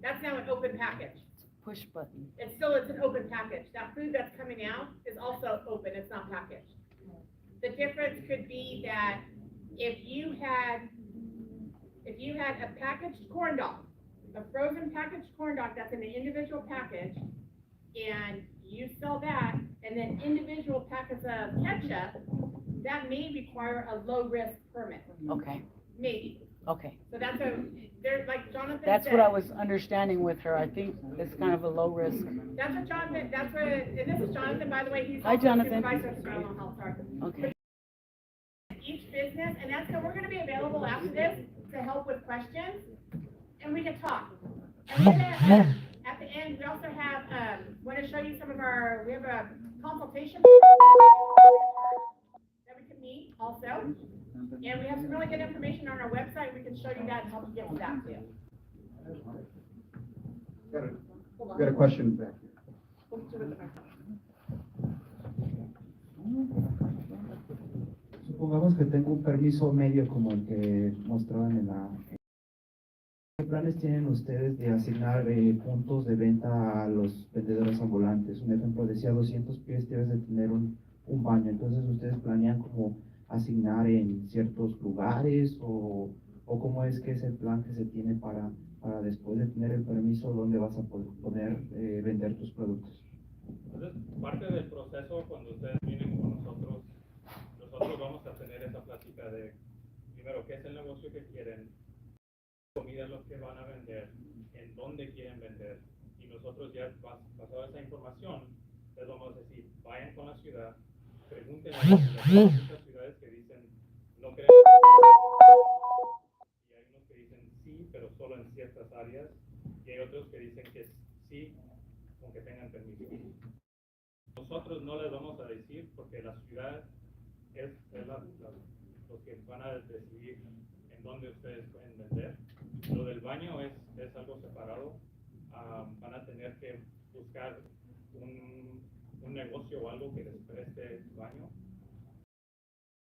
S2: that's now an open package.
S1: Push button.
S2: It's an open package. That food that's coming out is also open, it's not packaged. The difference could be that if you had a packaged corn dog, a frozen packaged corn dog that's in an individual package, and you sell that, and then individual packets of ketchup, that may require a low-risk permit,
S1: Okay,
S2: maybe.
S1: okay.
S2: So there's like Jonathan said.
S1: That's what I was understanding with her. I think it's kind of a low risk.
S2: That's what Jonathan, and this is Jonathan, by the way, he's
S1: Hi,
S2: also
S1: Jonathan.
S2: supervisor of Scarlet Health, sorry.
S1: Okay.
S2: Each business, and that's, so we're gonna be available after this to help with questions, and we can talk. And we're gonna, at the end, we also have, wanna show you some of we have a consultation that we can meet also. And we have some really good information on our website, we can show you that and help you get to that too.
S5: Got a question back here.
S8: Supongamos que tengo un permiso medio como el que mostraban en la... ¿Qué planes tienen ustedes de asignar puntos de venta a los vendedores ambulantes? Un ejemplo, decía 200 pies debes de tener un baño, entonces ustedes planean como asignar en ciertos lugares o cómo es que es el plan que se tiene para después de tener el permiso, dónde vas a poder vender tus productos.
S3: Entonces, parte del proceso cuando ustedes vienen con nosotros vamos a tener esa plática de, primero, qué es el negocio que quieren, comida es lo que van a vender, en dónde quieren vender, y nosotros ya, basado en esa información, les vamos a decir, vayan con la ciudad, pregunten a muchas ciudades que dicen, no queremos, y hay unos que dicen sí, pero solo en ciertas áreas, y hay otros que dicen que sí, aunque tengan permiso. Nosotros no les vamos a decir porque la ciudad es los que van a decidir en dónde ustedes pueden vender. Lo del baño es algo separado. Van a tener que buscar un negocio o algo que les preste baño.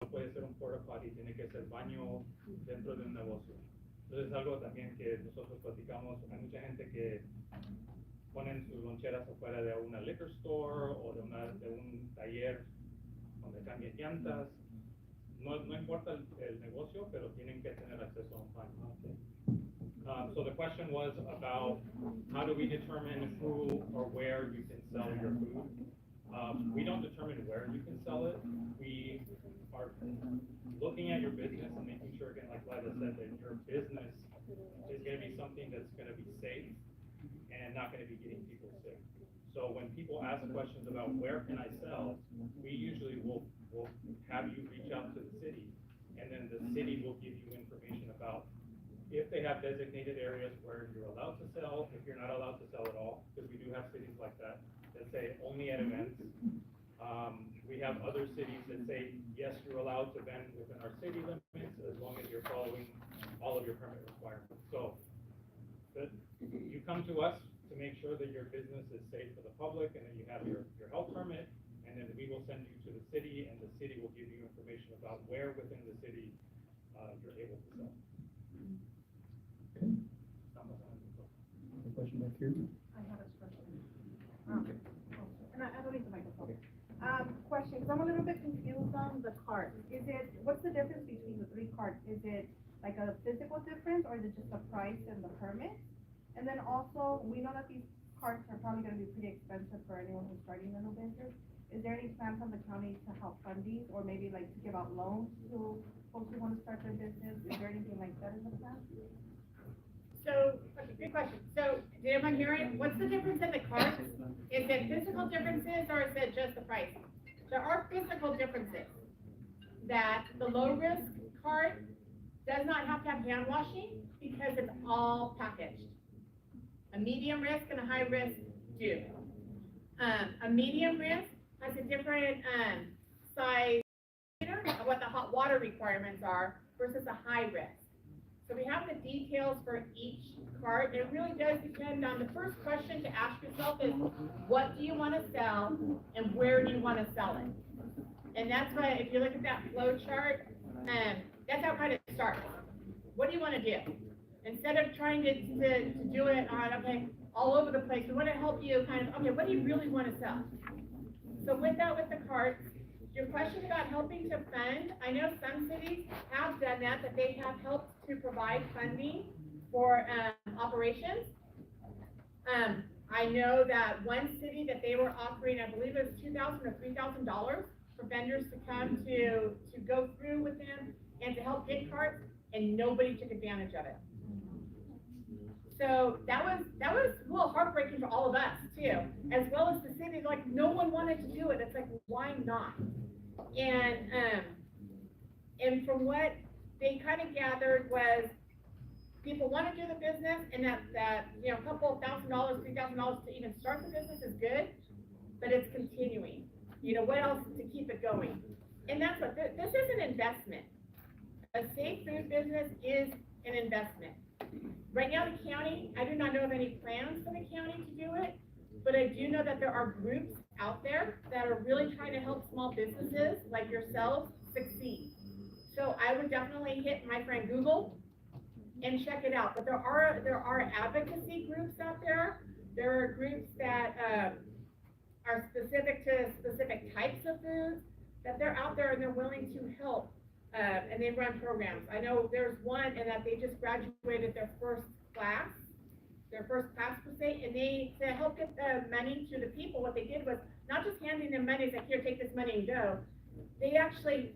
S3: No puede ser un porta potty, tiene que ser baño dentro de un negocio. Entonces es algo también que nosotros platicamos. Hay mucha gente que ponen sus loncheras afuera de una liquor store o de un taller donde cambian llantas. No importa el negocio, pero tienen que tener acceso a un baño. So the question was about how do we determine who or where you can sell your food. We don't determine where you can sell it. We are looking at your business and making sure, again, like Lila said, that your business is going to be something that's going to be safe and not going to be getting people sick. So when people ask questions about where can I sell, we usually will have you reach out to the city, and then the city will give you information about if they have designated areas where you're allowed to sell, if you're not allowed to sell at all, because we do have cities like that say only at events. We have other cities that say, yes, you're allowed to vend within our city limits as long as you're following all of your permit requirements. So you come to us to make sure that your business is safe for the public, and then you have your health permit, and then we will send you to the city, and the city will give you information about where within the city you're able to sell.
S5: A question back here?
S9: I have a question. And I don't need the microphone. Question, because I'm a little bit confused on the cart. What's the difference between the three carts? Is it like a physical difference, or is it just the price and the permit? And then also, we know that these carts are probably gonna be pretty expensive for anyone who's starting a new business. Is there any plan from the county to help fund these, or maybe like to give out loans to folks who want to start their business? Is there anything like that in the plan?
S2: So, okay, good question. So, did everyone hear it? What's the difference in the carts? Is it physical differences or is it just the price? There are physical differences. That the low risk cart does not have to have hand washing because it's all packaged. A medium risk and a high risk do. A medium risk has a different size of what the hot water requirements are versus a high risk. So we have the details for each cart. It really does depend on, the first question to ask yourself is, what do you want to sell and where do you want to sell it? And that's why, if you look at that flow chart, that's how kind of it starts. What do you want to do? Instead of trying to do it on, okay, all over the place, we want to help you kind of, okay, what do you really want to sell? So with that, with the carts, your question about helping to fund, I know some cities have done that they have helped to provide funding for operations. I know that one city that they were offering, I believe it was $2,000 or $3,000 for vendors to come to go through with them and to help get carts, and nobody took advantage of it. So that was a little heartbreaking for all of us too, as well as the city. Like, no one wanted to do it. It's like, why not? And from what they kind of gathered was, people want to do the business, and that you know, a couple of $1,000, $3,000 to even start the business is good, but it's continuing. You know, what else to keep it going? And that's what this is, an investment. A safe food business is an investment. Right now, the county, I do not know of any plans for the county to do it, but I do know that there are groups out there that are really trying to help small businesses like yourselves succeed. So I would definitely hit my friend Google and check it out. But there are advocacy groups out there. There are groups that are specific to specific types of foods, that they're out there and they're willing to help. And they run programs. I know there's one, and that they just graduated their first class per se, and to help get the money to the people, what they did was not just handing them money, it's like, here, take this money and go. They actually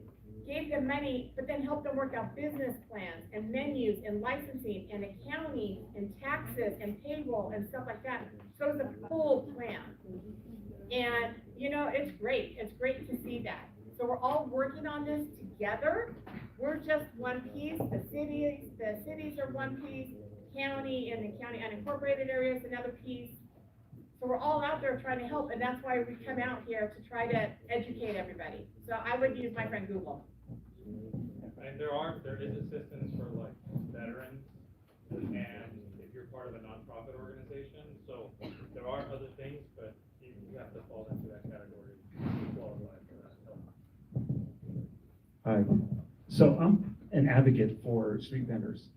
S2: gave them money, but then helped them work out business plans and menus and licensing and accounting and taxes and payroll and stuff like that. So it's a full plan. And, you know, it's great. It's great to see that. So we're all working on this together. We're just one piece. The cities are one piece. County and the county unincorporated areas another piece. So we're all out there trying to help, and that's why we come out here to try to educate everybody. So I would use my friend Google.
S3: And there is assistance for like veterans, and if you're part of a nonprofit organization, so there are other things, but you have to fall into that category to qualify for that.
S10: Hi. So I'm an advocate for street vendors.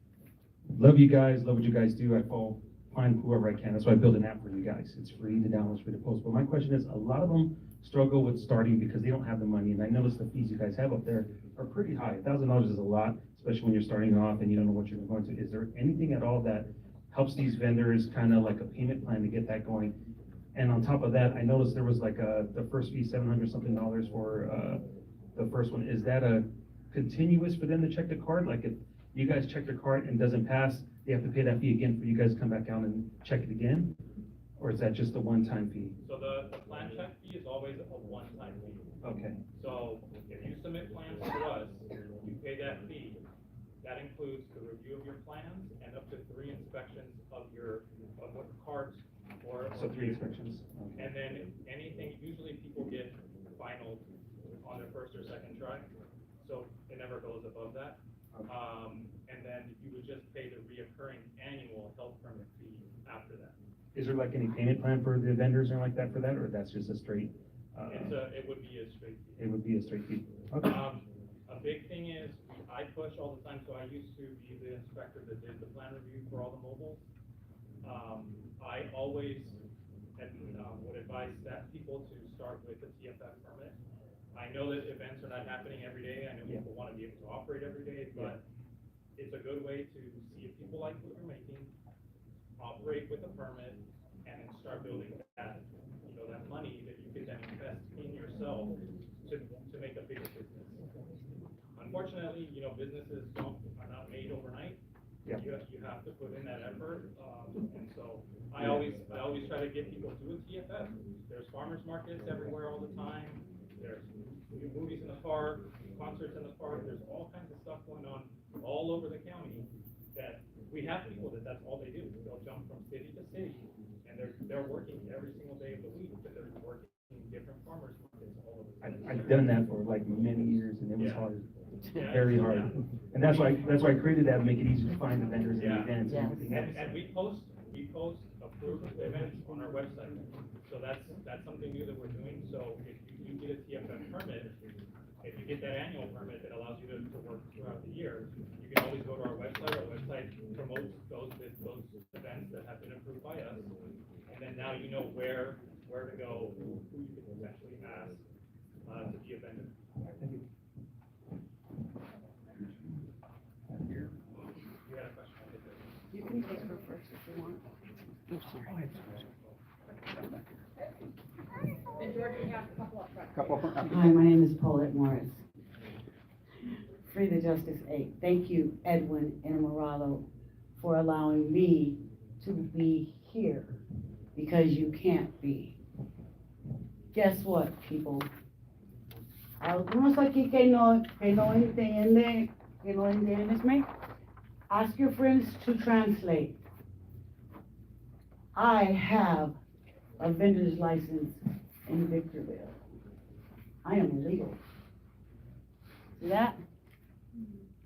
S10: Love you guys, love what you guys do. I find whoever I can. That's why I build an app for you guys. It's free to download, it's free to post. But my question is, a lot of them struggle with starting because they don't have the money. And I notice the fees you guys have up there are pretty high. $1,000 is a lot, especially when you're starting off and you don't know what you're going to. Is there anything at all that helps these vendors, kind of like a payment plan to get that going? And on top of that, I noticed there was like the first fee, $700 something for the first one. Is that a continuous for them to check the card? Like if you guys check their card and doesn't pass, they have to pay that fee again for you guys to come back out and check it again? Or is that just a one-time fee?
S3: So the plan check fee is always a one-time fee.
S10: Okay.
S3: So if you submit plans to us, you pay that fee. That includes the review of your plans and up to 3 inspections of what cards or.
S10: So 3 inspections. Okay.
S3: And then anything, usually people get final on their first or second try, so it never goes above that.
S10: Okay.
S3: And then you would just pay the reoccurring annual health permit fee after that.
S10: Is there like any payment plan for the vendors or like that for that, or that's just a straight?
S3: It would be a straight fee.
S10: It would be a straight fee. Okay.
S3: A big thing is, I push all the time, so I used to be the inspector that did the plan review for all the mobiles. I always would advise that people to start with the TFF permit. I know that events are not happening every day. I know people want to be able to operate every day, but it's a good way to see if people like what you're making, operate with a permit, and then start building that, that money that you can then invest in yourself to make a bigger business. Unfortunately, businesses are not made overnight.
S10: Yeah.
S3: You have to put in that effort, and so I always try to get people to a TFF. There's farmers markets everywhere all the time. There's movies in the park, concerts in the park. There's all kinds of stuff going on all over the county that we have people that's all they do. They'll jump from city to city, and they're working every single day of the week, but they're working in different farmers markets all over the country.
S10: I've done that for like many years, and it was hard. very hard. And that's why I created that, to make it easy to find the vendors and events and everything else.
S3: And we post approved events on our website. So that's something new that we're doing. So if you get a TFM permit, if you get that annual permit that allows you to work throughout the year, you can always go to our website. Our website promotes those events that have been approved by us. And then now you know where to go, who you can potentially ask to be a vendor. You had a question?
S1: You can take her first if you want. Oh, sorry.
S2: And George, we have a couple up front.
S1: Hi, my name is Paulette Morris. Free the Justice 8. Thank you, Edwin Enamorado, for allowing me to be here, because you can't be. Guess what, people? Algunos aquí que no entienden, ask your friends to translate. I have a vendor's license in Victorville. I am legal. See that?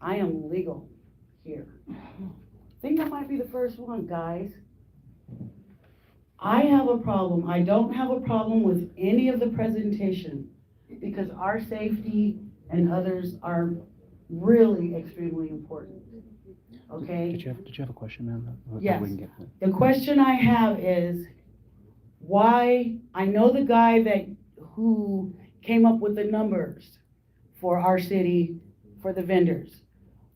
S1: I am legal here. I think I might be the first one, guys. I have a problem. I don't have a problem with any of the presentation, because our safety and others are really extremely important. Okay?
S11: Did you have a question, ma'am?
S1: Yes. The question I have is, why, I know the guy who came up with the numbers for our city, for the vendors.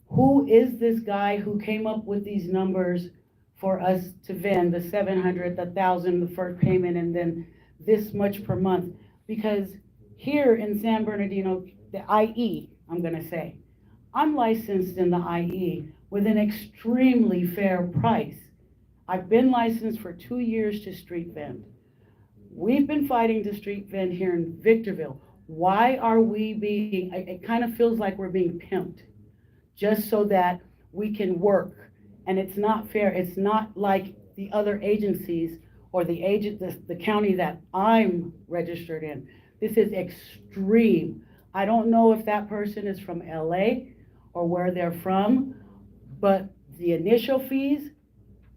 S1: Who is this guy who came up with these numbers for us to vend, the 700, the 1,000, the first payment, and then this much per month? Because here in San Bernardino, the IE, I'm gonna say, I'm licensed in the IE with an extremely fair price. I've been licensed for 2 years to street vend. We've been fighting to street vend here in Victorville. Why are we being, it kind of feels like we're being pimped, just so that we can work. And it's not fair. It's not like the other agencies or the county that I'm registered in. This is extreme. I don't know if that person is from LA or where they're from, but the initial fees,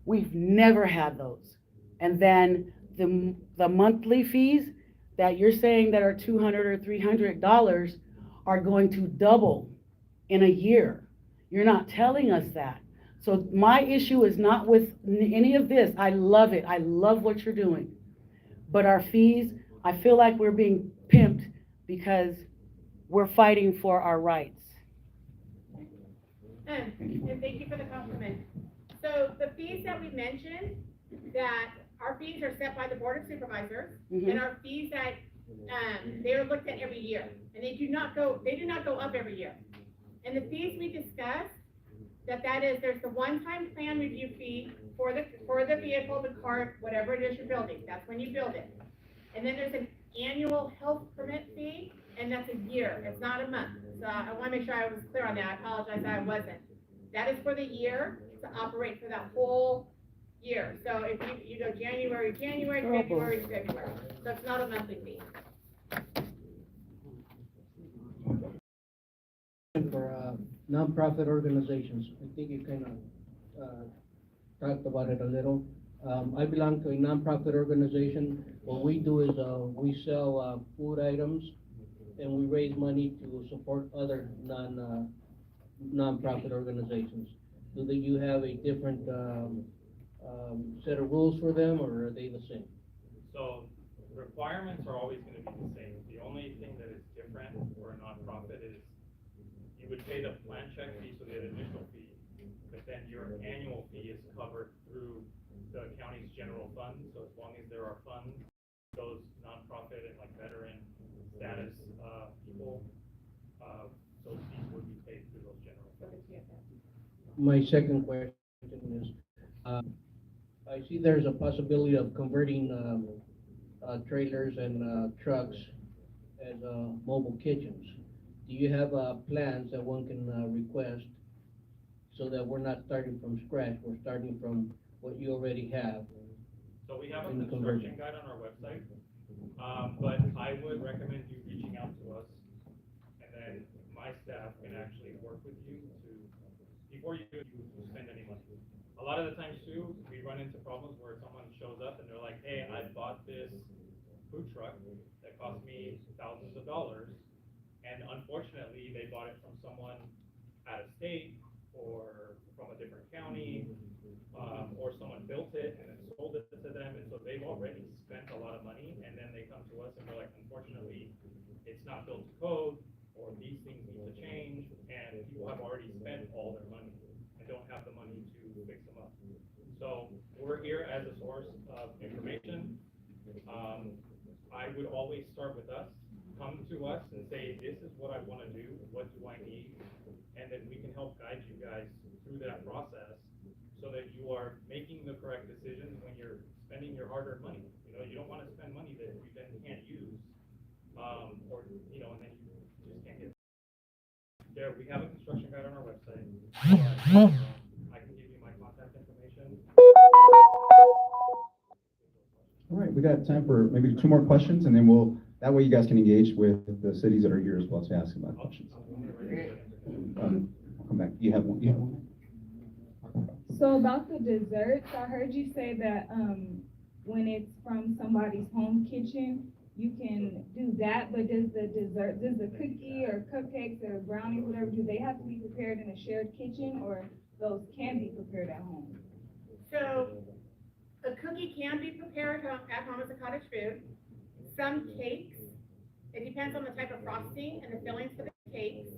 S1: we've never had those. And then the monthly fees that you're saying that are $200 or $300 are going to double in a year. You're not telling us that. So my issue is not with any of this. I love it. I love what you're doing. But our fees, I feel like we're being pimped because we're fighting for our rights.
S2: And thank you for the compliment. So the fees that we mentioned, that our fees are set by the Board of Supervisors, and our fees that, they are looked at every year, and they do not go up every year. And the fees we discussed, that is, there's the one-time plan review fee for the vehicle, the cart, whatever it is you're building, that's when you build it. And then there's an annual health permit fee, and that's a year, it's not a month. So I wanna make sure I was clear on that, I apologize that I wasn't. That is for the year, to operate for that whole year. So if you go January, February, so it's not a monthly fee.
S12: For nonprofit organizations, I think you kind of talked about it a little. I belong to a nonprofit organization. What we do is we sell food items, and we raise money to support other nonprofit organizations. Do you have a different set of rules for them, or are they the same?
S3: So requirements are always going to be the same. The only thing that is different for a nonprofit is you would pay the plan check fee, so the initial fee, but then your annual fee is covered through the county's general fund. So as long as there are funds, those nonprofit and like veteran status people, those fees would be paid through those general funds.
S12: My second question is, I see there's a possibility of converting trailers and trucks as mobile kitchens. Do you have plans that one can request, so that we're not starting from scratch, we're starting from what you already have?
S3: So we have a construction guide on our website, but I would recommend you reaching out to us, and then my staff can actually with you before you spend any money. A lot of the times too, we run into problems where someone shows up and they're like, hey, I bought this food truck that cost me thousands of dollars. And unfortunately, they bought it from someone out of state or from a different county, or someone built it and then sold it to them. And so they've already spent a lot of money, and then they come to us and we're like, unfortunately, it's not built to code, or these things need to change, and people have already spent all their money and don't have the money to fix them up. So we're here as a source of information. I would always start with us. Come to us and say, this is what I want to do, what do I need? And then we can help guide you guys through that process so that you are making the correct decisions when you're spending your hard-earned money. You know, you don't want to spend money that you then can't use, or, you know, and then you just can't get there. We have a construction guide on our website. I can give you my contact information.
S5: All right, we got time for maybe 2 more questions, and then that way you guys can engage with the cities that are here as well to ask about questions. I'll come back. You have one.
S11: So about the desserts, I heard you say that when it's from somebody's home kitchen, you can do that, but does the cookie or cupcakes or brownies, whatever, do they have to be prepared in a shared kitchen, or those can be prepared at home?
S2: So a cookie can be prepared at home as a cottage food. Some cakes, it depends on the type of frosting and the fillings for the cakes.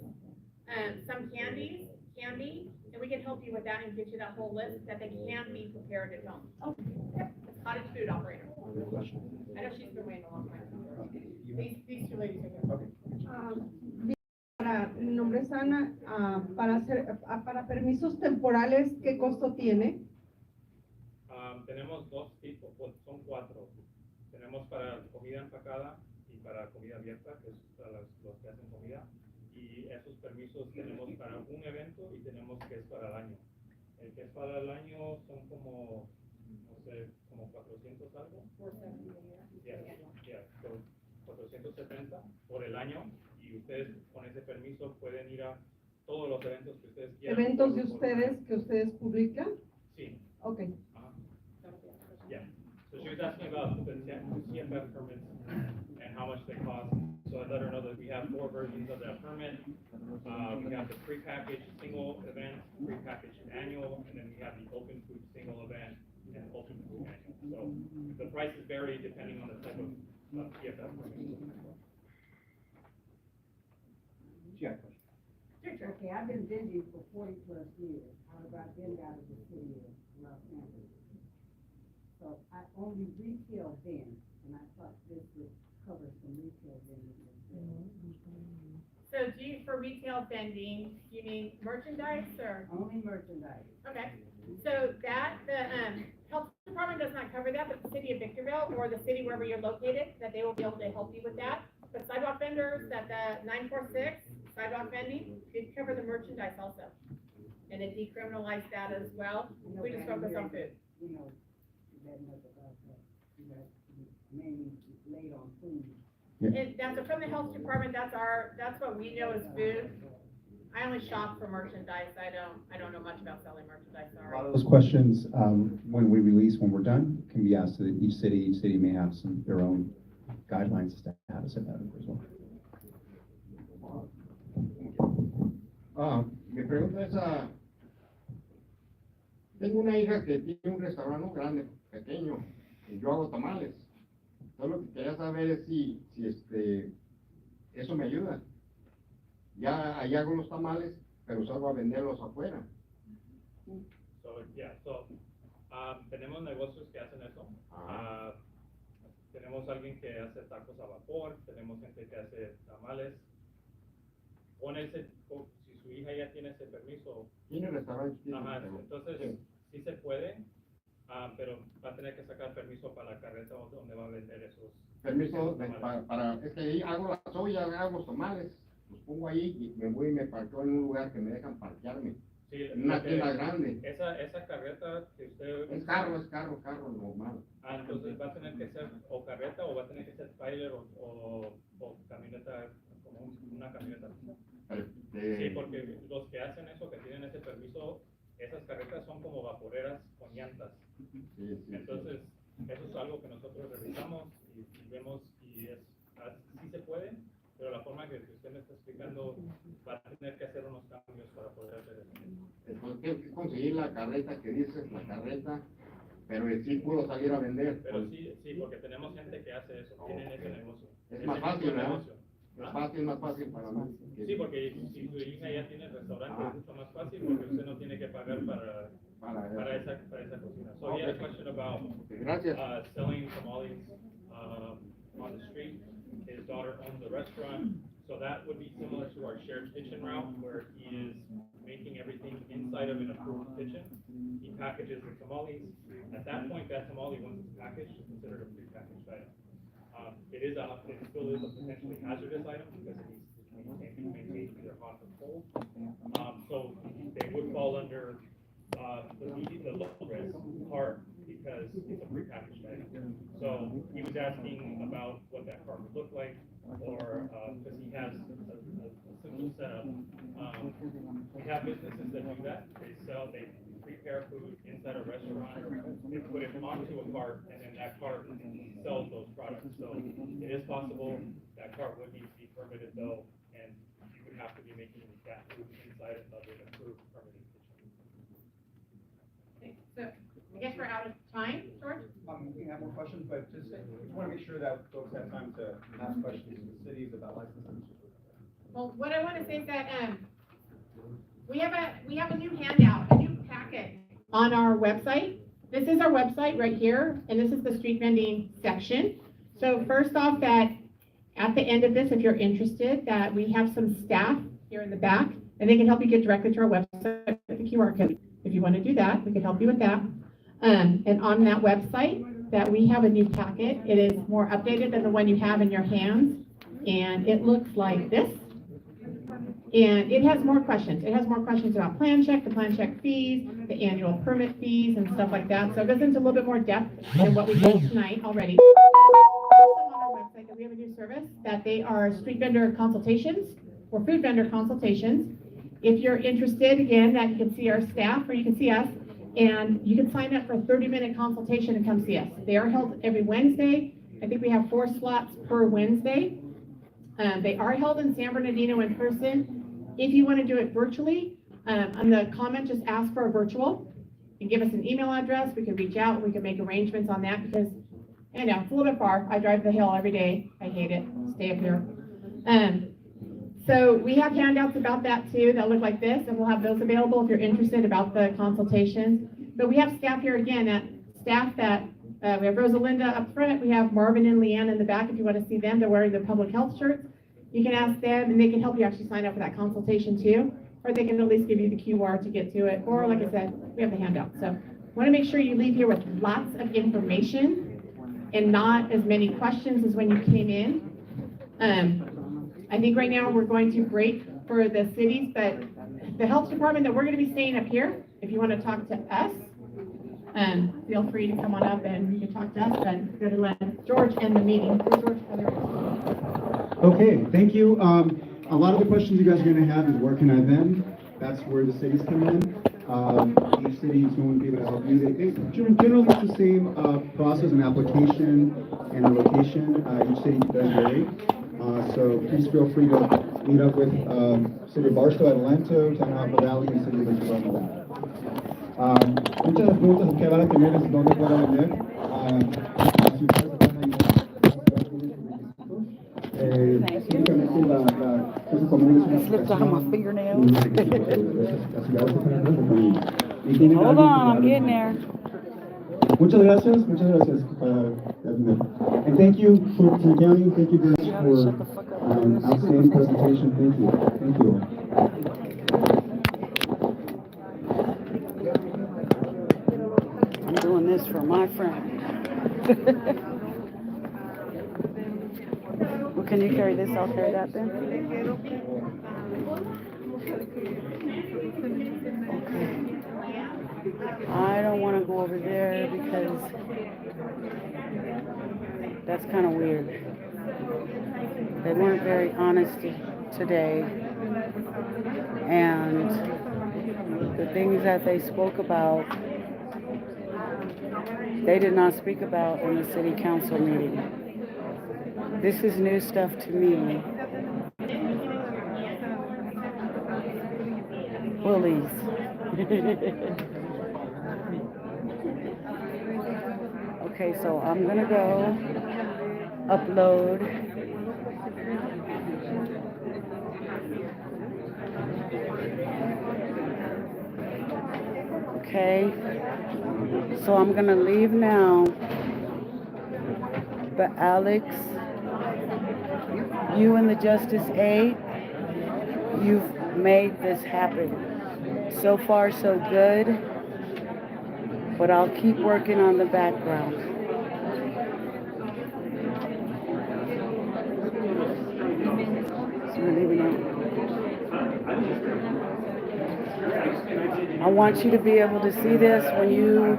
S2: Some candies can be, and we can help you with that and get you that whole list that they can be prepared at home.
S11: Okay.
S2: Yep, it's cottage food operator. I know she's been waiting a long time. These 2 ladies are here.
S13: Mi nombre es Ana. Para permisos temporales, ¿qué costo tiene?
S3: Tenemos 2 tipos, son 4. Tenemos para comida empacada y para comida abierta, que es para los que hacen comida. Y esos permisos tenemos para un evento y tenemos que es para el año. El que es para el año son como, no sé, como 400 algo. 470 por el año, y ustedes con ese permiso pueden ir a todos los eventos que ustedes quieran.
S13: ¿Eventos de ustedes que ustedes publican?
S3: Sí.
S13: Okay.
S3: Yeah. So she was asking about the CFF permits and how much they cost. So I let her know that we have 4 versions of that permit. We have the prepackaged single event, prepackaged annual, and then we have the open food single event and open food annual. So the prices vary depending on the type of CFF permit.
S14: Okay, I've been vending for 40+ years. I've been out of the city of Los Angeles. So I only retail vend, and I thought this would cover some retail vending.
S2: So for retail vending, you mean merchandise or?
S14: Only merchandise.
S2: Okay, so the health department does not cover that, but the City of Victorville or the city wherever you're located, that they will be able to help you with that. But sidewalk vendors, that the 946 sidewalk vending, did cover the merchandise also. And it decriminalized that as well. We just focus on food.
S14: You know, that much about that. You know, mainly laid on food.
S2: And that's from the health department, that's what we know as food. I only shop for merchandise. I don't know much about selling merchandise,
S5: A
S2: sorry.
S5: lot of those questions, when we're done, can be asked to each city. Each city may have their own guidelines as to how to set that up as well.
S15: Mi pregunta es, tengo una hija que tiene un restaurante grande, pequeño, y yo hago tamales. Entonces lo que quería saber es si eso me ayuda. Ya ahí hago los tamales, pero salgo a venderlos afuera.
S3: So, yeah, tenemos negocios que hacen eso. Tenemos alguien que hace tacos a vapor, tenemos gente que hace tamales. Si su hija ya tiene ese permiso.
S15: Tiene restaurante.
S3: Entonces sí se puede, pero va a tener que sacar permiso para la carreta donde va a vender esos.
S15: Permiso es que ahí hago la soya, hago los tamales, los pongo ahí y me voy y me parqueo en un lugar que me dejan parquearme.
S3: Sí,
S15: en una tienda grande.
S3: Esa carreta que usted...
S15: Es carro normal.
S3: Entonces va a tener que ser o carreta o va a tener que ser trailer o camioneta, como una camioneta. Sí, porque los que placas son como vaporeras con llantas. Entonces, eso es algo que nosotros revisamos y vemos y sí se puede, pero la forma que usted me está explicando va a tener que hacer unos cambios para poder hacer eso.
S15: Entonces, tienes que conseguir la carreta que dices, la carreta, pero el círculo salir a vender.
S3: Pero sí, porque tenemos gente que hace eso, tienen ese negocio.
S15: Es
S3: Ese
S15: más
S3: tipo de
S15: fácil, ¿verdad?
S3: negocio.
S15: Es más fácil para mí.
S3: Sí, porque si su hija ya tiene restaurante, es mucho más fácil porque usted no tiene que pagar para esa cocina. So he had a question about selling tamales on the street. His daughter owns a restaurant, so that would be similar to our shared kitchen route where he is making everything inside of an approved kitchen. He packages the tamales. At that point, that tamale, once it's packaged, is considered a prepackaged item. It still is a potentially hazardous item because it needs to be maintained either hot or cold. So they would fall under the low risk part because it's a prepackaged item. So he was asking about what that cart would look like, or because he has a simple setup. We have businesses that do that. They prepare food inside a restaurant, they put it onto a cart, and then that cart sells those products. So it is possible that cart would need to be permitted though, and you would have to be making that food inside of an approved permitted kitchen.
S2: So, I guess we're out of time, George?
S5: We have more questions, but just want to make sure that folks have time to ask questions to the cities about licenses.
S2: Well, what I want to say is that, we have a new handout, a new packet on our website. This is our website right here, and this is the street vending section. So first off, that at the end of this, if you're interested, that we have some staff here in the back, and they can help you get directly to our website with the QR code. If you want to do that, we can help you with that. And on that website, that we have a new packet. It is more updated than the one you have in your hands, and it looks like this. And it has more questions. It has more questions about plan check, the plan check fees, the annual permit fees, and stuff like that. So it goes into a little bit more depth than what we did tonight already. Also on our website, that we have a new service, that they are street vendor consultations, or food vendor consultations. If you're interested, again, that you can see our staff, or you can see us, and you can sign up for a 30-minute consultation and come see us. They are held every Wednesday. I think we have 4 slots per Wednesday. They are held in San Bernardino in person. If you want to do it virtually, on the comment, just ask for a virtual and give us an email address. We can reach out. We can make arrangements on that because, I know, it's a little bit far. I drive the hill every day. I hate it. Stay up here. So we have handouts about that too that look like this, and we'll have those available if you're interested about the consultations. But we have staff here again, staff that we have Rosalinda up front. We have Marvin and Leanne in the back. If you want to see them, they're wearing the public health shirts. You can ask them, and they can help you actually sign up for that consultation too, or they can at least give you the QR to get to it. Or like I said, we have the handout. So want to make sure you leave here with lots of information and not as many questions as when you came in. I think right now we're going to break for the cities, but the health department that we're going to be staying up here, if you want to talk to us, feel free to come on up and you can talk to us, but go to let George end the meeting. George,
S5: Okay, thank you. A lot of the questions you guys are going to have is where can I vend? That's where the cities come in. Each city is going to be able to help you. Generally, it's the same process and application and the location. Each city does vary. So please feel free to meet up with City of Barstow, Adelanto, Tanapa Valley, and City of Victorville. Muchas de las preguntas que van a tener es dónde puedo vender. Si ustedes están ahí, básicamente la cosa común es una
S1: Slipped out my fingernails.
S5: aplicación.
S1: Hold on, I'm getting there.
S5: Muchas gracias. And thank you for the county. Thank you Dennis, for outstanding presentation. Thank you. Thank you.
S1: I'm doing this for my friend. Well, can you carry this? I'll carry that then. Okay. I don't want to go over there because that's kind of weird. They weren't very honest today, and the things that they spoke about, they did not speak about in the city council meeting. This is new stuff to me. Woolies. Okay, so I'm gonna go upload. Okay, so I'm gonna leave now. But Alex, you and the Justice 8, you've made this happen. So far, so good. But I'll keep working on the background. So we're leaving now. I want you to be able to see this when you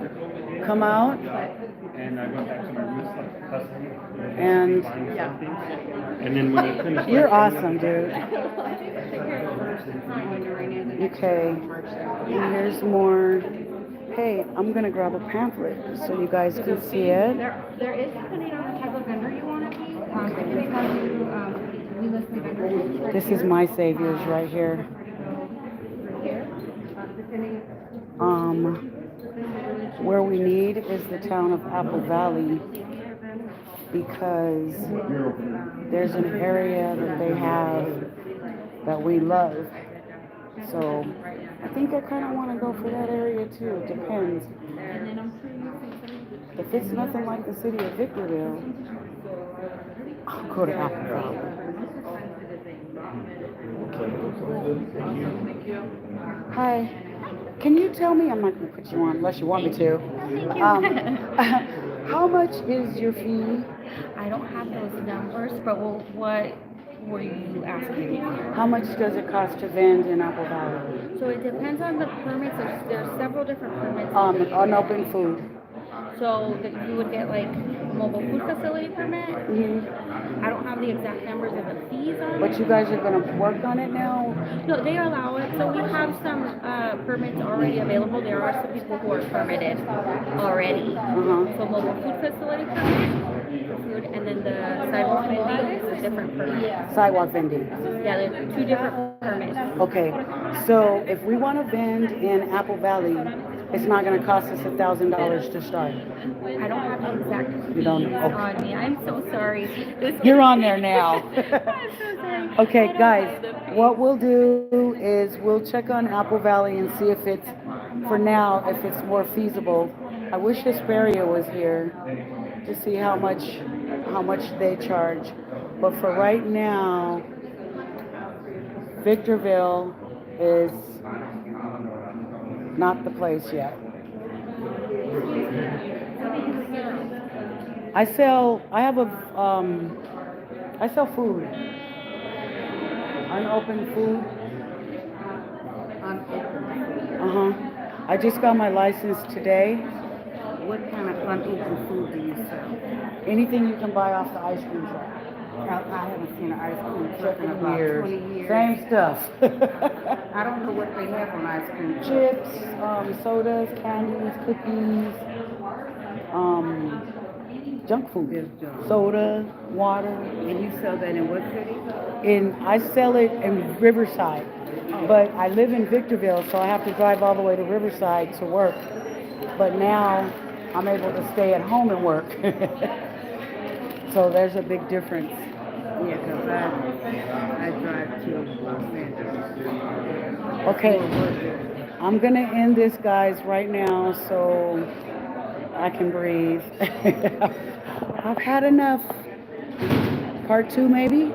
S1: come out.
S10: And I went back to my roots, like hustling.
S1: And
S10: And then when I finished.
S1: you're awesome, dude. Okay, and here's more. Hey, I'm gonna grab a pamphlet so you guys can see it.
S6: There is, depending on the type of vendor you want to be, I can tell you, we list the vendors.
S1: This is my saviors right here. Where we need is the town of Apple Valley, because there's an area that they have that we love. So I think I kind of want to go for that area too. It depends. If it's nothing like the City of Victorville, I'll go to Apple Valley. Hi. Can you tell me, I'm not going to put you on unless you want me to. How much is your fee?
S6: I don't have those numbers, but what were you asking?
S1: How much does it cost to vend in Apple Valley?
S6: So it depends on the permits. There's several different permits.
S1: Unopened food.
S6: So that you would get like mobile food facility permit.
S1: Mm-hmm.
S6: I don't have the exact numbers of the fees on it.
S1: But you guys are going to work on it now?
S6: No, they allow it. So we have some permits already available. There are some people who are permitted already. So mobile food facility permit for food, and then the sidewalk vending is a different permit.
S1: Sidewalk vending.
S6: Yeah, there's two different permits.
S1: Okay, so if we want to vend in Apple Valley, it's not going to cost us $1,000 to start.
S6: I don't have the exact fees
S1: Okay.
S6: on me. I'm so sorry.
S1: You're on there now.
S6: I'm so sorry.
S1: Okay, guys, what we'll do is we'll check on Apple Valley and see if it's, for now, if it's more feasible. I wish Hesperia was here to see how much they charge. But for right now, Victorville is not the place yet. I sell food. Unopened food. I just got my license today.
S14: What kind of unopened food do you sell?
S1: Anything you can buy off the ice cream truck.
S14: I haven't seen an ice cream truck in about 20 years.
S1: Same stuff.
S14: I don't know what they have on ice cream trucks.
S1: Chips, sodas, candies, cookies, junk food, soda, water.
S14: And you sell that in what city?
S1: I sell it in Riverside, but I live in Victorville, so I have to drive all the way to Riverside to work. But now I'm able to stay at home and work. So there's a big difference.
S14: Yeah, because I drive to Los Angeles.
S1: Okay, I'm gonna end this, guys, right now so I can breathe. I've had enough. Part 2 maybe?